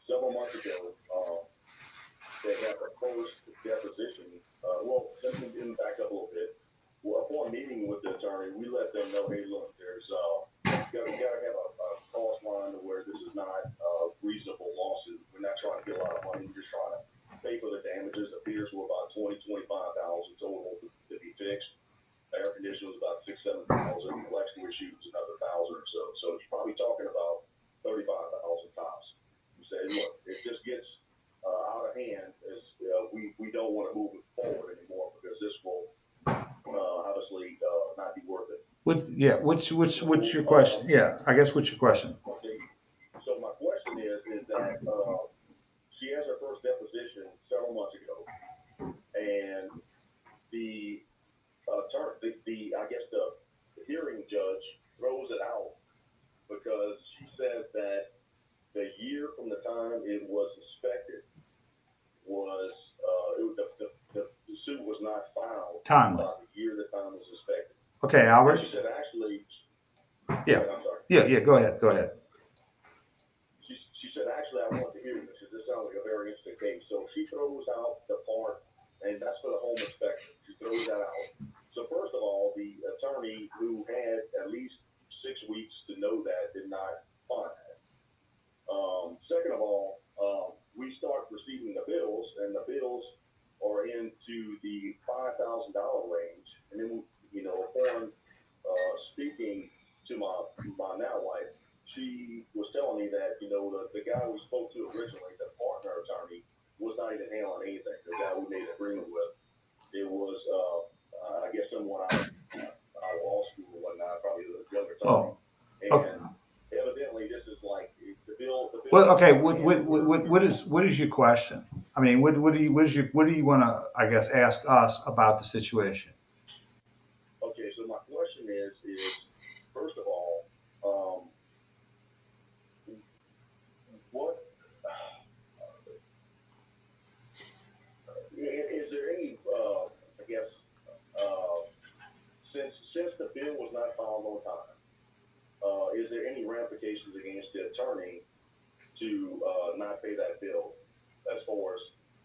Several months ago, they had the first deposition. Well, let me back up a little bit. Well, upon meeting with the attorney, we let them know, hey, look, there's you gotta have a cost line to where this is not a reasonable lawsuit. We're not trying to get a lot of money. We're just trying to pay for the damages. The piers were about $25,000 total to be fixed. The air conditioning was about $6,000-7,000. Electrical issues another $1,000 or so. So it's probably talking about $35,000 tops. We say, look, it just gets out of hand. As we don't want to move it forward anymore because this will obviously not be worth it. What's your question? Yeah, I guess what's your question? Okay. So my question is that she has her first deposition several months ago, and the I guess the hearing judge throws it out because she says that the year from the time it was suspected was the suit was not filed Timely. about the year the time was suspected. Okay, Albert. She said actually. Yeah. I'm sorry. Yeah. Go ahead. She said actually I want to hear this because this sounds like a very interesting case. So she throws out the part, and that's for the home inspection. She throws that out. So first of all, the attorney who had at least 6 weeks to know that did not find that. Second of all, we start receiving the bills, and the bills are into the $5,000 range. And then, upon speaking to my now wife, she was telling me that, the guy we spoke to originally, the partner attorney, was not even handling anything. The guy we made an agreement with, it was, I guess, someone out of law school or whatnot, probably the younger attorney. And evidently, this is like the bill. Well, okay. What is your question? I mean, what do you want to, I guess, ask us about the situation? Okay, so my question is first of all, what is there any? I guess since the bill was not filed on time, is there any ramifications against the attorney to not pay that bill as far as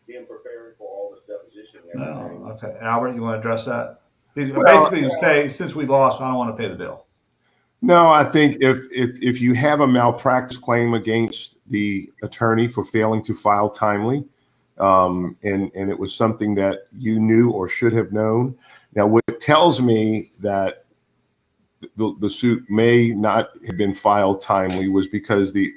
him preparing for all this deposition and everything? Oh, okay. Albert, you want to address that? Basically, you say, since we lost, I don't want to pay the bill. No, I think if you have a malpractice claim against the attorney for failing to file timely, and it was something that you knew or should have known. Now, what tells me that the suit may not have been filed timely was because the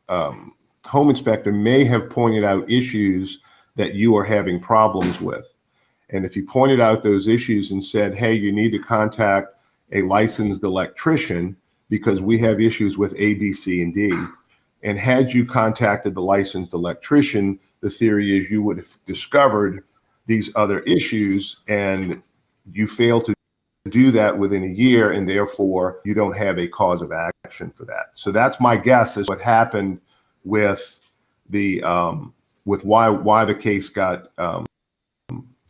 home inspector may have pointed out issues that you are having problems with. And if you pointed out those issues and said, hey, you need to contact a licensed electrician because we have issues with A, B, C, and D. And had you contacted the licensed electrician, the theory is you would have discovered these other issues, and you failed to do that within a year, and therefore you don't have a cause of action for that. So that's my guess is what happened with the with why the case got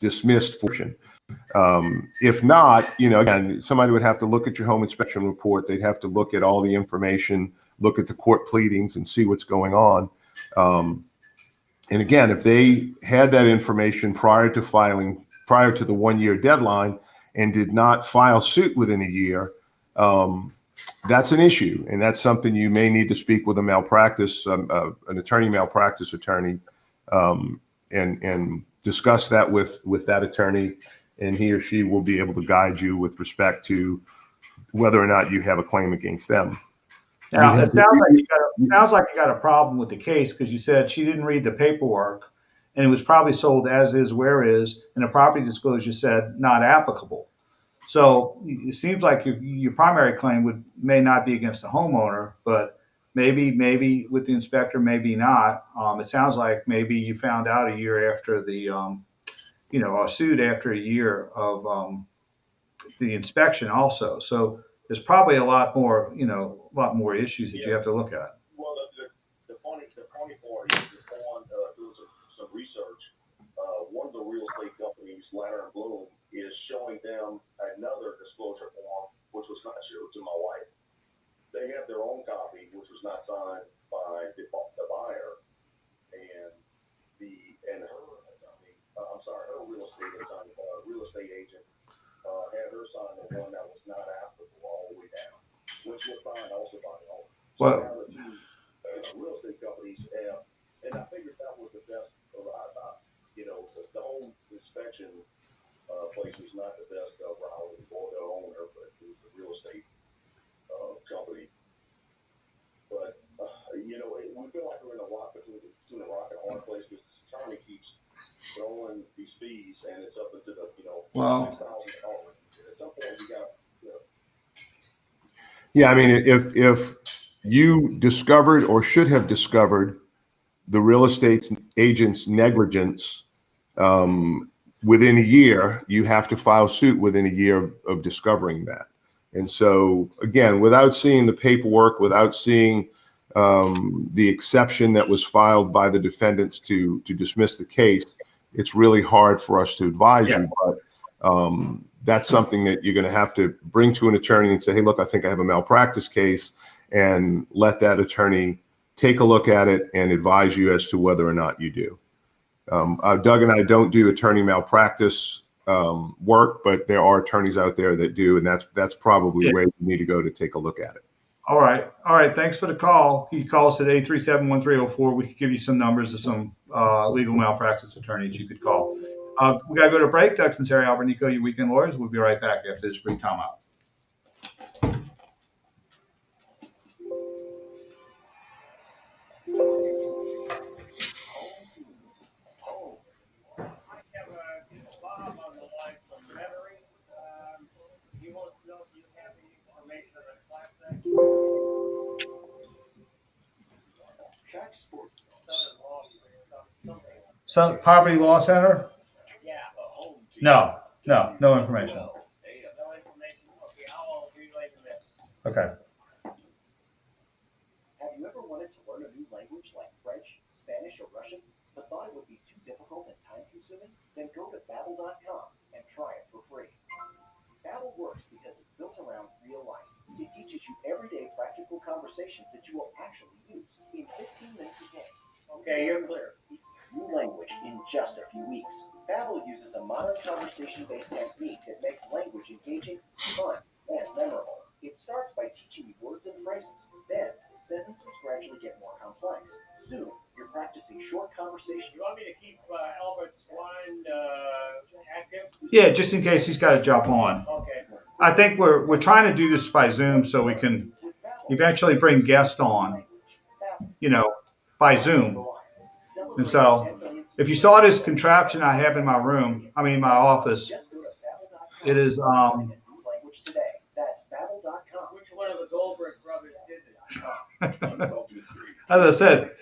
dismissed. If not, again, somebody would have to look at your home inspection report. They'd have to look at all the information, look at the court pleadings, and see what's going on. And again, if they had that information prior to the 1 year deadline and did not file suit within a year, that's an issue, and that's something you may need to speak with a malpractice, an attorney, malpractice attorney, and discuss that with that attorney, and he or she will be able to guide you with respect to whether or not you have a claim against them. Now, it sounds like you got a problem with the case because you said she didn't read the paperwork, and it was probably sold as is, where is, and the property disclosure said not applicable. So it seems like your primary claim may not be against the homeowner, but maybe with the inspector, maybe not. It sounds like maybe you found out a year after the, a suit after a year of the inspection also. So there's probably a lot more issues that you have to look at. Well, the funny part is on doing some research. One of the real estate companies, Ladder and Bloom, is showing them another disclosure form, which was not showed to my wife. They have their own copy, which was not signed by the buyer, and her real estate agent had her sign the one that was not applicable all the way down, which was signed also by the owner. Well, now the two real estate companies have, and I figured that was the best. The home inspection place was not the best route for the owner, but it was the real estate company. But we feel like we're in a rock between a rock and a hard place because the attorney keeps throwing these fees, and it's up into the Well, $6,000. At some point, we got. Yeah, I mean, if you discovered or should have discovered the real estate agent's negligence within a year, you have to file suit within a year of discovering that. And so, again, without seeing the paperwork, without seeing the exception that was filed by the defendants to dismiss the case, it's really hard for us to advise you. But that's something that you're going to have to bring to an attorney and say, hey, look, I think I have a malpractice case, and let that attorney take a look at it and advise you as to whether or not you do. Doug and I don't do attorney malpractice work, but there are attorneys out there that do, and that's probably where you need to go to take a look at it. All right. Thanks for the call. You call us at 837-1304. We could give you some numbers of some legal malpractice attorneys you could call. We got to go to break. Doug Sunseri, Albert Nicaud, your weekend lawyers. We'll be right back after this brief time out. So, Poverty Law Center? No information. Okay. Have you ever wanted to learn a new language like French, Spanish, or Russian, but thought it would be too difficult and time-consuming? Then go to Babbel.com and try it for free. Babbel works because it's built around real life. It teaches you everyday practical conversations that you will actually use in 15 minutes a day. Okay, you're clear. New language in just a few weeks. Babbel uses a modern conversation-based technique that makes language engaging, fun, and memorable. It starts by teaching you words and phrases. Then, sentences gradually get more complex. Soon, you're practicing short conversations. You want me to keep Albert's line active? Yeah, just in case he's got to jump on. Okay. I think we're trying to do this by Zoom so we can eventually bring guests on, by Zoom. And so, if you saw this contraption I have in my my office, it is Which one of the Goldberg brothers did as I said,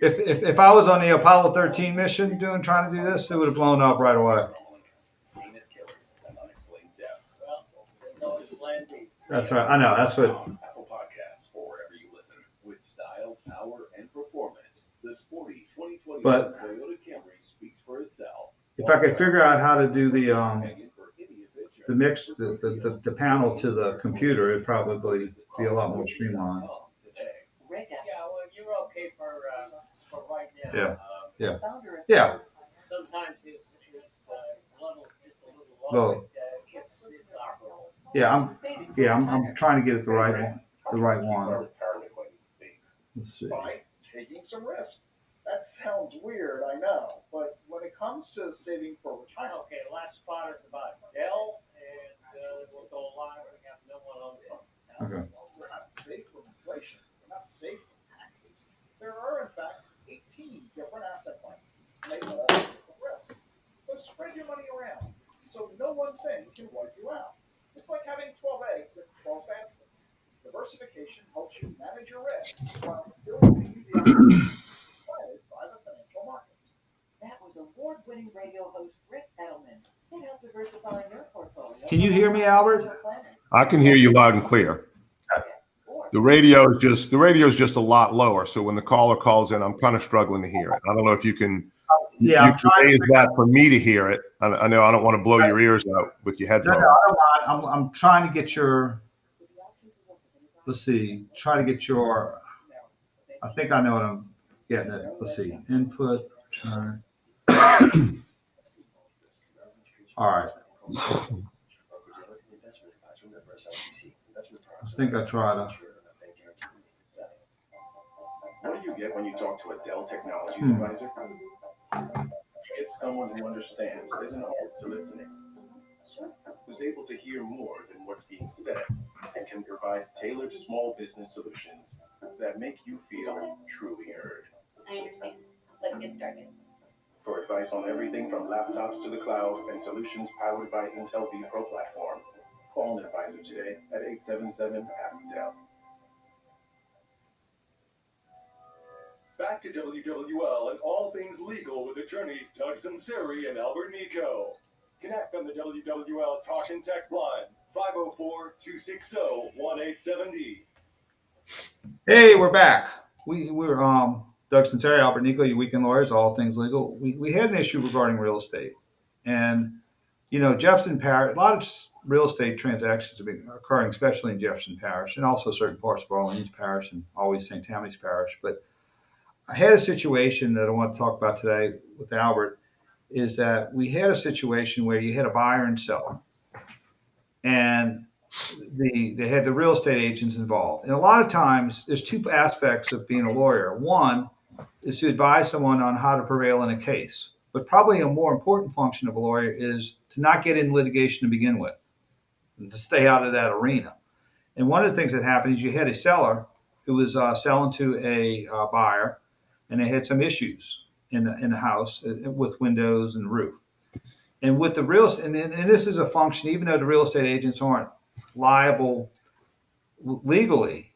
if I was on the Apollo 13 mission trying to do this, it would have blown up right away. That's right. I know. That's what. Apple Podcasts or wherever you listen. With style, power, and performance, the sporty 2021 But Toyota Camry speaks for itself. if I could figure out how to do the mix, the panel to the computer, it'd probably be a lot more streamlined. Yeah, well, you're okay for right now. Yeah. Sometimes his level's just a little low. Well, It's operable. I'm trying to get it the right one. Let's see. By taking some risk. That sounds weird, I know, but when it comes to saving for retirement. Okay, last spot is about Dell, and we'll go live. We have no one on the phone. Okay. We're not safe from inflation. We're not safe from taxes. There are, in fact, 18 different asset classes, and they all have different risks. So spread your money around, so no one thing can wipe you out. It's like having 12 eggs in 12 baskets. Diversification helps you manage your risk while still being the provided by the financial markets. That was award-winning radio host Rick Edelman. It helped diversify your portfolio. Can you hear me, Albert? I can hear you loud and clear. The radio is just a lot lower. So when the caller calls in, I'm kind of struggling to hear it. I don't know if you can. Yeah, you can raise that for me to hear it. I know I don't want to blow your ears out with your headphones. No, I don't mind. I'm trying to get your. Let's see. Try to get your. I think I know what I'm getting at. Let's see. Input. Turn. All right. I think I tried to. What do you get when you talk to a Dell Technologies advisor? You get someone who understands there's an art to listening, who's able to hear more than what's being said, and can provide tailored small business solutions that make you feel truly heard. I understand. Let's get started. For advice on everything from laptops to the cloud and solutions powered by Intel vPro platform, call an advisor today at 877-ASK-DELL. Back to WWL and all things legal with attorneys Doug Sunseri and Albert Nicaud. Connect on the WWL Talk and Text line, 504-260-1870. Hey, we're back. We're Doug Sunseri, Albert Nicaud, your weekend lawyers, all things legal. We had an issue regarding real estate, and Jefferson Parish. A lot of real estate transactions have been occurring, especially in Jefferson Parish, and also certain parts of Orleans Parish and always St. Tammany's Parish. But I had a situation that I want to talk about today with Albert. Is that we had a situation where you had a buyer and seller, and they had the real estate agents involved. And a lot of times there's two aspects of being a lawyer. One is to advise someone on how to prevail in a case, but probably a more important function of a lawyer is to not get in litigation to begin with and to stay out of that arena. And one of the things that happened is you had a seller who was selling to a buyer, and they had some issues in the house with windows and roof. And with the and this is a function, even though the real estate agents aren't liable legally,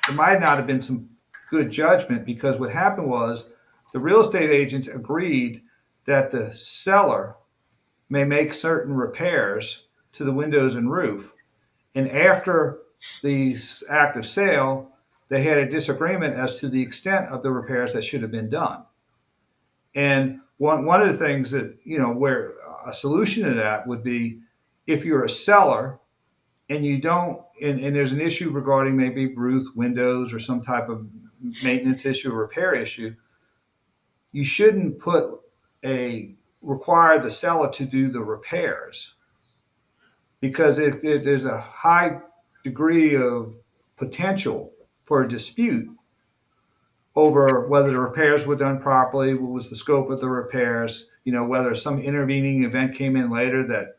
there might not have been some good judgment, because what happened was the real estate agents agreed that the seller may make certain repairs to the windows and roof. And after the act of sale, they had a disagreement as to the extent of the repairs that should have been done. And one of the things that, where a solution to that would be, if you're a seller and you don't, and there's an issue regarding maybe roof, windows, or some type of maintenance issue or repair issue, you shouldn't require the seller to do the repairs, because there's a high degree of potential for a dispute over whether the repairs were done properly, what was the scope of the repairs, whether some intervening event came in later that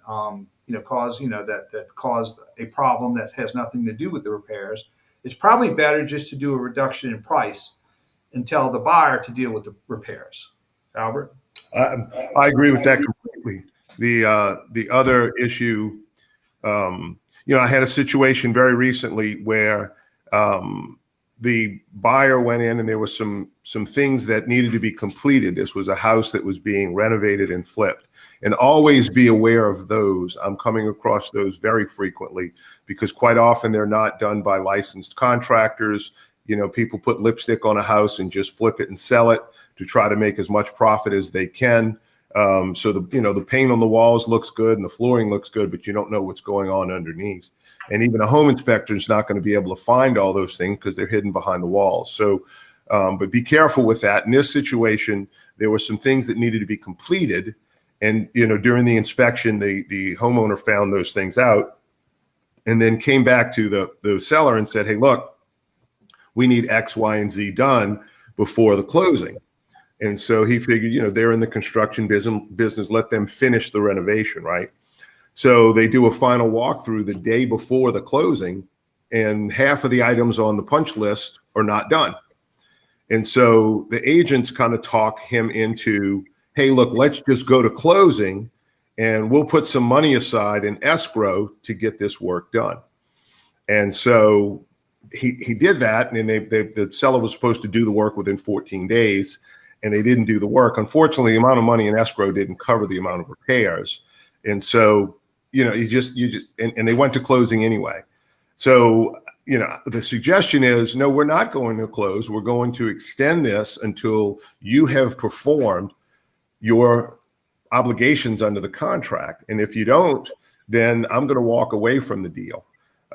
caused a problem that has nothing to do with the repairs. It's probably better just to do a reduction in price and tell the buyer to deal with the repairs. Albert? I agree with that completely. The other issue, I had a situation very recently where the buyer went in and there was some things that needed to be completed. This was a house that was being renovated and flipped. And always be aware of those. I'm coming across those very frequently, because quite often they're not done by licensed contractors. People put lipstick on a house and just flip it and sell it to try to make as much profit as they can. So the paint on the walls looks good and the flooring looks good, but you don't know what's going on underneath. And even a home inspector is not going to be able to find all those things because they're hidden behind the walls. So, but be careful with that. In this situation, there were some things that needed to be completed. And, during the inspection, the homeowner found those things out and then came back to the seller and said, hey, look, we need X, Y, and Z done before the closing. And so he figured, they're in the construction business, let them finish the renovation, right? So they do a final walkthrough the day before the closing, and half of the items on the punch list are not done. And so the agents kind of talk him into, hey, look, let's just go to closing and we'll put some money aside in escrow to get this work done. And so he did that, and the seller was supposed to do the work within 14 days. and they didn't do the work. Unfortunately, the amount of money in escrow didn't cover the amount of repairs. And so, you just, and they went to closing anyway. So, the suggestion is, no, we're not going to close. We're going to extend this until you have performed your obligations under the contract. And if you don't, then I'm going to walk away from the deal.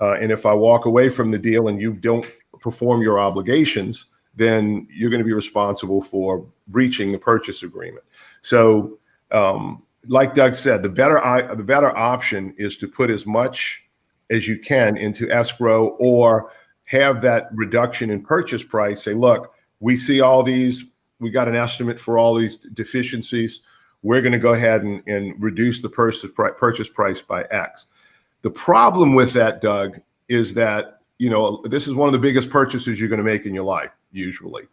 And if I walk away from the deal and you don't perform your obligations, then you're going to be responsible for breaching the purchase agreement. So, like Doug said, the better option is to put as much as you can into escrow, or have that reduction in purchase price. Say, look, we see all these, we got an estimate for all these deficiencies. We're going to go ahead and reduce the purchase price by X. The problem with that, Doug, is that, this is one of the biggest purchases you're going to make in your life, usually.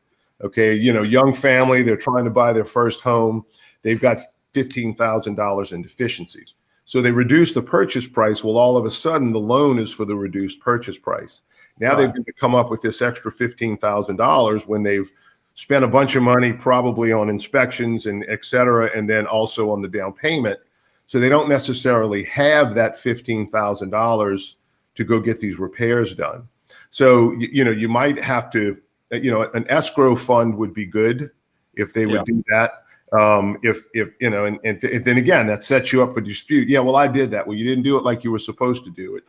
Okay. Young family, they're trying to buy their first home. They've got $15,000 in deficiencies. So they reduce the purchase price. Well, all of a sudden the loan is for the reduced purchase price. Now they've got to come up with this extra $15,000 when they've spent a bunch of money probably on inspections and et cetera, and then also on the down payment. So they don't necessarily have that $15,000 to go get these repairs done. So, you might have to, an escrow fund would be good if they would do that. And then again, that sets you up for dispute. Yeah, well, I did that. Well, you didn't do it like you were supposed to do it.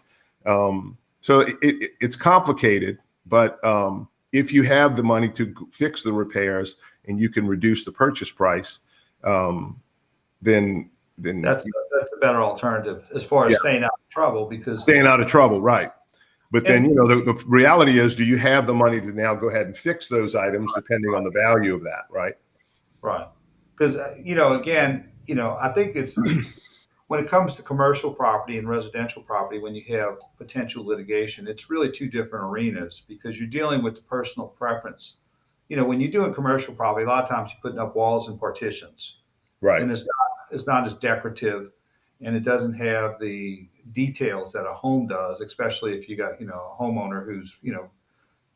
So it's complicated, but if you have the money to fix the repairs and you can reduce the purchase price, then that's the better alternative as far as staying out of trouble. Because staying out of trouble, right? But then the reality is, do you have the money to now go ahead and fix those items depending on the value of that, right? Right. Because again, I think it's when it comes to commercial property and residential property, when you have potential litigation, it's really two different arenas, because you're dealing with the personal preference. When you're doing commercial property, a lot of times you're putting up walls and partitions, right? And it's not as decorative, and it doesn't have the details that a home does, especially if you got a homeowner who's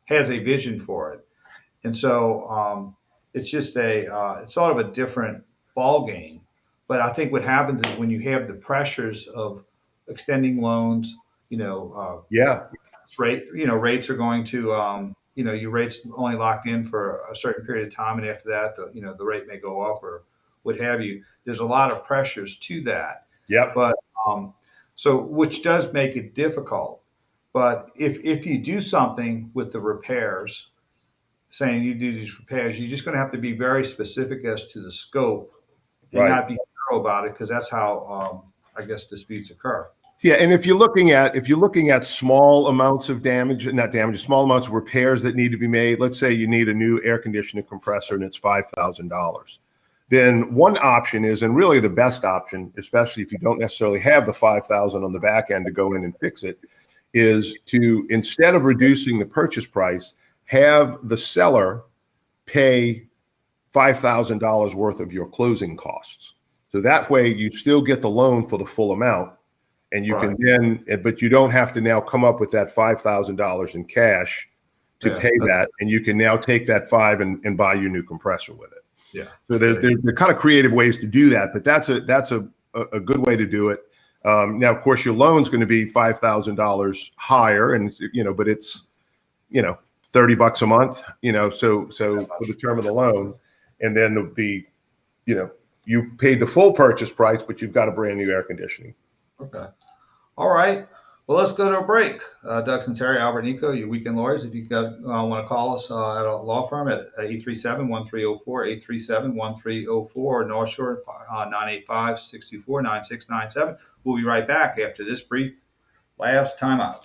has a vision for it. And so it's just it's sort of a different ball game. But I think what happens is when you have the pressures of extending loans, rates are going to, your rate's only locked in for a certain period of time, and after that, the rate may go up or what have you. There's a lot of pressures to that. Yeah. But so which does make it difficult. But if you do something with the repairs, saying you do these repairs, you're just going to have to be very specific as to the scope and not be thorough about it, because that's how I guess disputes occur. Yeah, and if you're looking at small amounts of small amounts of repairs that need to be made, let's say you need a new air conditioning compressor and it's $5,000. Then one option is, and really the best option, especially if you don't necessarily have the $5,000 on the back end to go in and fix it, is to, instead of reducing the purchase price, have the seller pay $5,000 worth of your closing costs. So that way you still get the loan for the full amount, and you can then, but you don't have to now come up with that $5,000 in cash to pay that, and you can now take that and buy your new compressor with it. Yeah. So there are kind of creative ways to do that, but that's a good way to do it. Now, of course, your loan's going to be $5,000 higher, and but it's $30 a month, so for the term of the loan, and then you've paid the full purchase price, but you've got a brand new air conditioning. Okay. All right. Well, let's go to a break. Doug Sunseri, Albert Nicaud, your weekend lawyers. If you want to call us at a law firm at 837-1304, 837-1304, North Shore 985-624-9697. We'll be right back after this brief last timeout.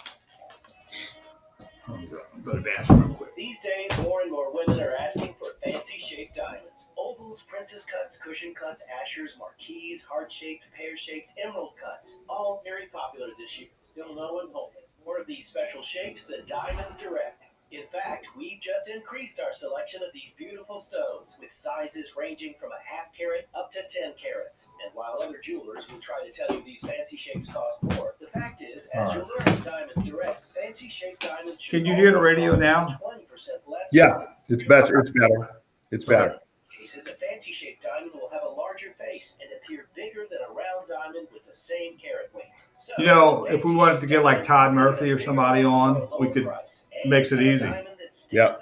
Go to the bathroom real quick. These days, more and more women are asking for fancy-shaped diamonds. Ovals, princess cuts, cushion cuts, ashers, marquise, heart-shaped, pear-shaped, emerald cuts. All very popular this year. Still no one home has more of these special shapes than Diamonds Direct. In fact, we've just increased our selection of these beautiful stones, with sizes ranging from a half carat up to 10 carats. And while other jewelers will try to tell you these fancy shapes cost more, the fact is, as you'll learn with Diamonds Direct, fancy shaped diamonds. Can you hear the radio now? 20% less. Yeah, it's better. It's better. cases, a fancy-shaped diamond will have a larger face and appear bigger than a round diamond with the same carat weight. So, You know, if we wanted to get like Todd Murphy or somebody on, we could. Makes it easy. Yep.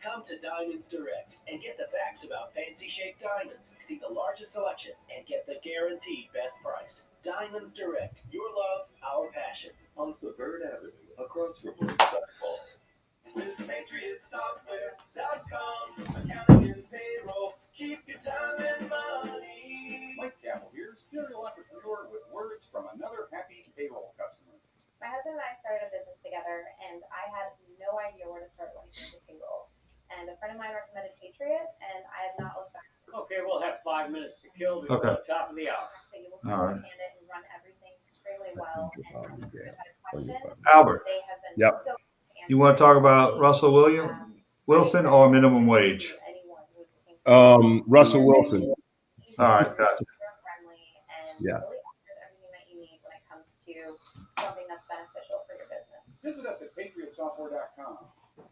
Come to Diamonds Direct and get the facts about fancy-shaped diamonds. See the largest selection and get the guaranteed best price. Diamonds Direct, your love, our passion. On Severn Avenue, across from Lakeside Mall. With PatriotSoftware.com, accounting and payroll, keep your time and money. Mike Campbell here, serial entrepreneur with words from another happy payroll customer. My husband and I started a business together, and I had no idea where to start when it came to payroll. And a friend of mine recommended Patriot, and I have not looked back. Okay, we'll have 5 minutes to kill before the top of the hour. They will All right. understand it and run everything extremely well. And if you had a question, Albert, they have been Yep. so. you want to talk about Russell Wilson or minimum wage? Russell Wilson. All right, gotcha. Yeah. Everything that you need when it comes to something that's beneficial for your business. Visit us at PatriotSoftware.com.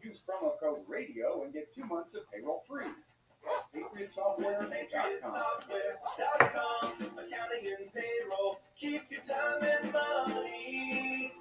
Use promo code RADIO and get 2 months of payroll free. That's PatriotSoftware.com. Accounting and payroll, keep your time and money.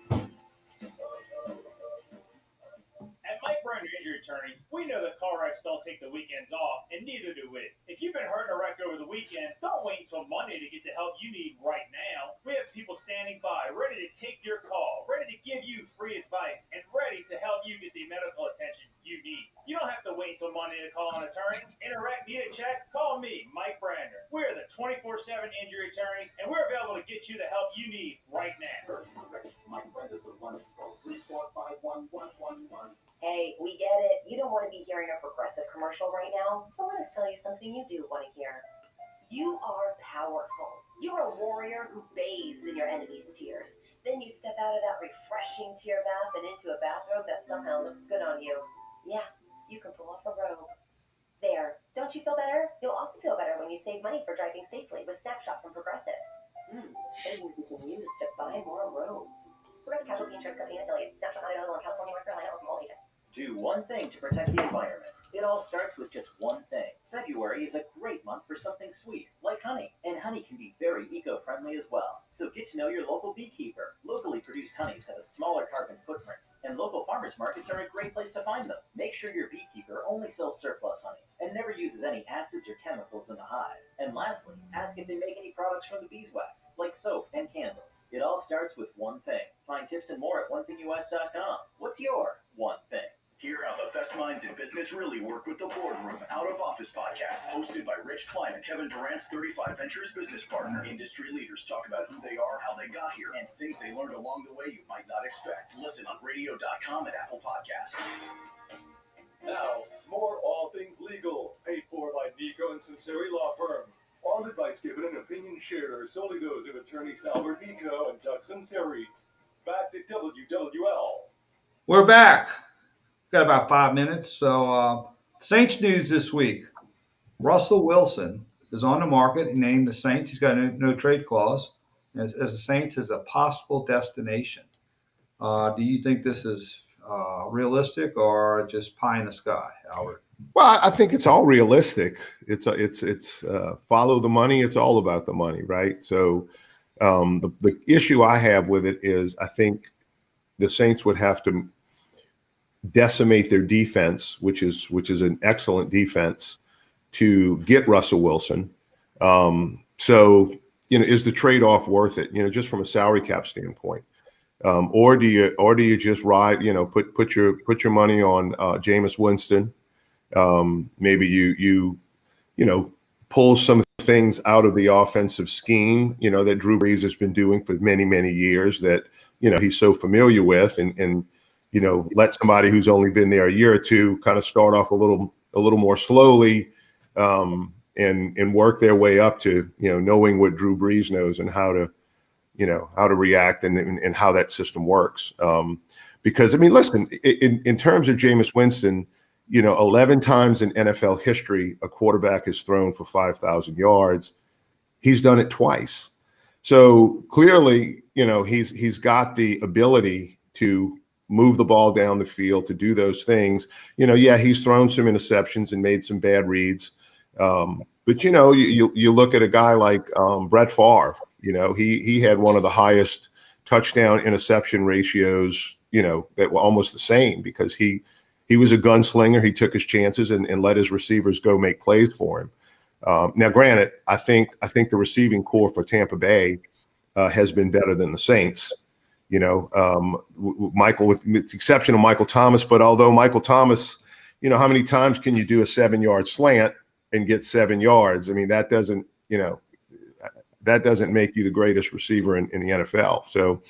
At Mike Brender Injury Attorneys, we know that car wrecks don't take the weekends off, and neither do we. If you've been hurt in a wreck over the weekend, don't wait until Monday to get the help you need right now. We have people standing by, ready to take your call, ready to give you free advice, and ready to help you get the medical attention you need. You don't have to wait until Monday to call an attorney. In a wreck, need a check? Call me, Mike Brander. We're the 24/7 injury attorneys, and we're available to get you the help you need right now. Mike Brander's the one. 3451111. Hey, we get it. You don't want to be hearing a Progressive commercial right now, so let us tell you something you do want to hear. You are powerful. You're a warrior who bathes in your enemy's tears. Then you step out of that refreshing tear bath and into a bathrobe that somehow looks good on you. Yeah, you can pull off a robe. There. Don't you feel better? You'll also feel better when you save money for driving safely with Snapshot from Progressive. Savings you can use to buy more robes. Progressive Casualty Insurance Company and affiliates. Snapshot not available in California, North Carolina, or from all agents. Do one thing to protect the environment. It all starts with just one thing. February is a great month for something sweet, like honey. And honey can be very eco-friendly as well. So get to know your local beekeeper. Locally produced honeys have a smaller carbon footprint, and local farmers markets are a great place to find them. Make sure your beekeeper only sells surplus honey and never uses any acids or chemicals in the hive. And lastly, ask if they make any products from the beeswax, like soap and candles. It all starts with one thing. Find tips and more at onethingus.com. What's your one thing? Hear how the best minds in business really work with the Boardroom Out of Office podcast, hosted by Rich Klein and Kevin Durant's 35 Ventures business partner. Industry leaders talk about who they are, how they got here, and things they learned along the way you might not expect. Listen on radio.com and Apple Podcasts. Now, more All Things Legal, paid for by Nicaud and Sunseri Law Firm. All advice given and opinions shared are solely those of attorneys Albert Nicaud and Doug Sunseri. Back to WWL. We're back. Got about 5 minutes. So, Saints news this week. Russell Wilson is on the market. He named the Saints. He's got no trade clause as the Saints as a possible destination. Do you think this is realistic or just pie in the sky, Albert? Well, I think it's all realistic. It's follow the money. It's all about the money, right? So the issue I have with it is I think the Saints would have to decimate their defense, which is an excellent defense, to get Russell Wilson. So, is the trade-off worth it? Just from a salary cap standpoint, or do you just ride? Put your money on Jameis Winston. Maybe you pull some things out of the offensive scheme, that Drew Brees has been doing for many, many years that he's so familiar with, and let somebody who's only been there a year or two kind of start off a little more slowly, and work their way up to, knowing what Drew Brees knows and how to react and how that system works. Because, listen, in terms of Jameis Winston, 11 times in NFL history, a quarterback has thrown for 5,000 yards. He's done it twice. So clearly, he's got the ability to move the ball down the field, to do those things. He's thrown some interceptions and made some bad reads. But you look at a guy like Brett Favre. He had one of the highest touchdown interception ratios. That were almost the same because he was a gunslinger. He took his chances and let his receivers go make plays for him. Now, granted, I think the receiving core for Tampa Bay has been better than the Saints. Michael, with the exception of Michael Thomas, but although Michael Thomas, how many times can you do a 7-yard slant and get 7 yards? I mean, that doesn't make you the greatest receiver in the NFL. So,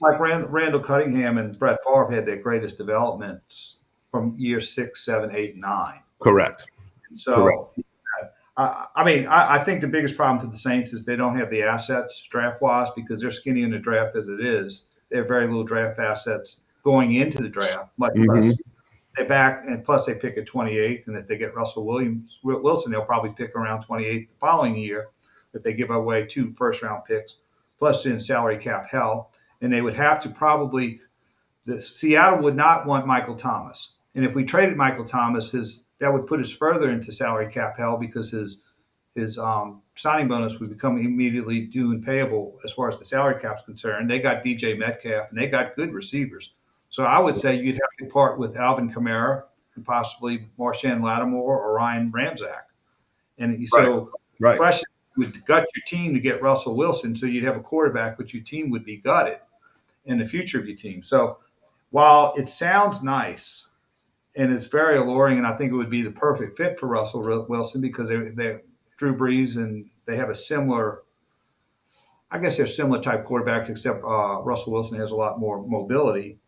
like Randall Cunningham and Brett Favre had their greatest developments from year 6, 7, 8, 9. Correct. So, Correct. I think the biggest problem for the Saints is they don't have the assets draft-wise because they're skinny in the draft as it is. They have very little draft assets going into the draft, much less. They're back, and plus they pick at 28th, and if they get Russell Wilson, they'll probably pick around 28th the following year if they give away 2 first-round picks, plus in salary cap hell. And they would have to Seattle would not want Michael Thomas. And if we traded Michael Thomas, that would put us further into salary cap hell because his signing bonus would become immediately due and payable as far as the salary cap's concerned. They got DJ Metcalf, and they got good receivers. So I would say you'd have to part with Alvin Kamara and possibly Marshawn Lattimore or Ryan Ramczak. And so the question would gut your team to get Russell Wilson so you'd have a quarterback, but your team would be gutted in the future of your team. So while it sounds nice and it's very alluring, and I think it would be the perfect fit for Russell Wilson because they're Drew Brees and they have a similar, I guess they're similar type quarterbacks, except Russell Wilson has a lot more mobility.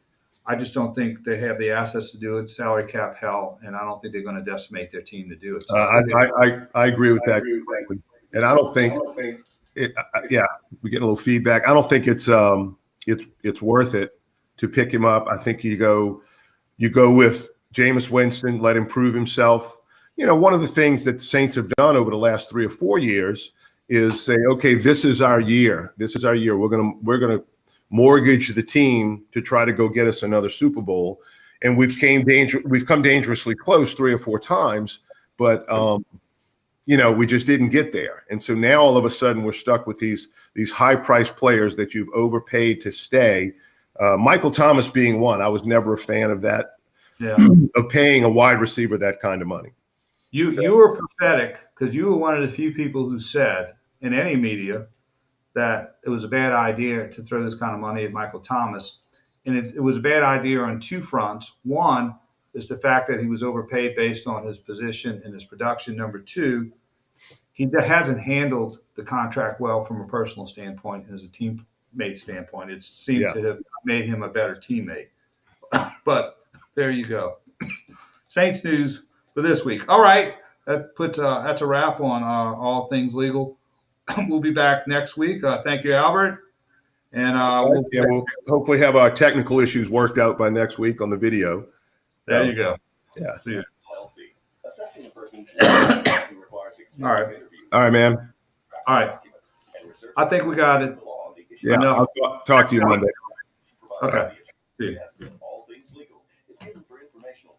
I just don't think they have the assets to do it, salary cap hell, and I don't think they're going to decimate their team to do it. So I agree with that. And I don't think it. Yeah, we get a little feedback. I don't think it's worth it to pick him up. I think you go with Jameis Winston, let him prove himself. One of the things that the Saints have done over the last 3 or 4 years is say, okay, this is our year. This is our year. We're gonna mortgage the team to try to go get us another Super Bowl. And we've come dangerously close 3 or 4 times, but we just didn't get there. And so now all of a sudden we're stuck with these high-priced players that you've overpaid to stay. Michael Thomas being one. I was never a fan of that, of paying a wide receiver that kind of money. You were prophetic because you were one of the few people who said in any media that it was a bad idea to throw this kind of money at Michael Thomas. And it was a bad idea on 2 fronts. One is the fact that he was overpaid based on his position and his production. Number 2, he hasn't handled the contract well from a personal standpoint and as a teammate standpoint. It seemed to have made him a better teammate. But there you go. Saints news for this week. All right. That's a wrap on all things legal. We'll be back next week. Thank you, Albert. And we'll hopefully have our technical issues worked out by next week on the video. There you go. Yeah. See you. Assessing a person's All right. All right, man. All right. I think we got it. Yeah. I'll talk to you Monday. Okay. See you. All things legal is given for informational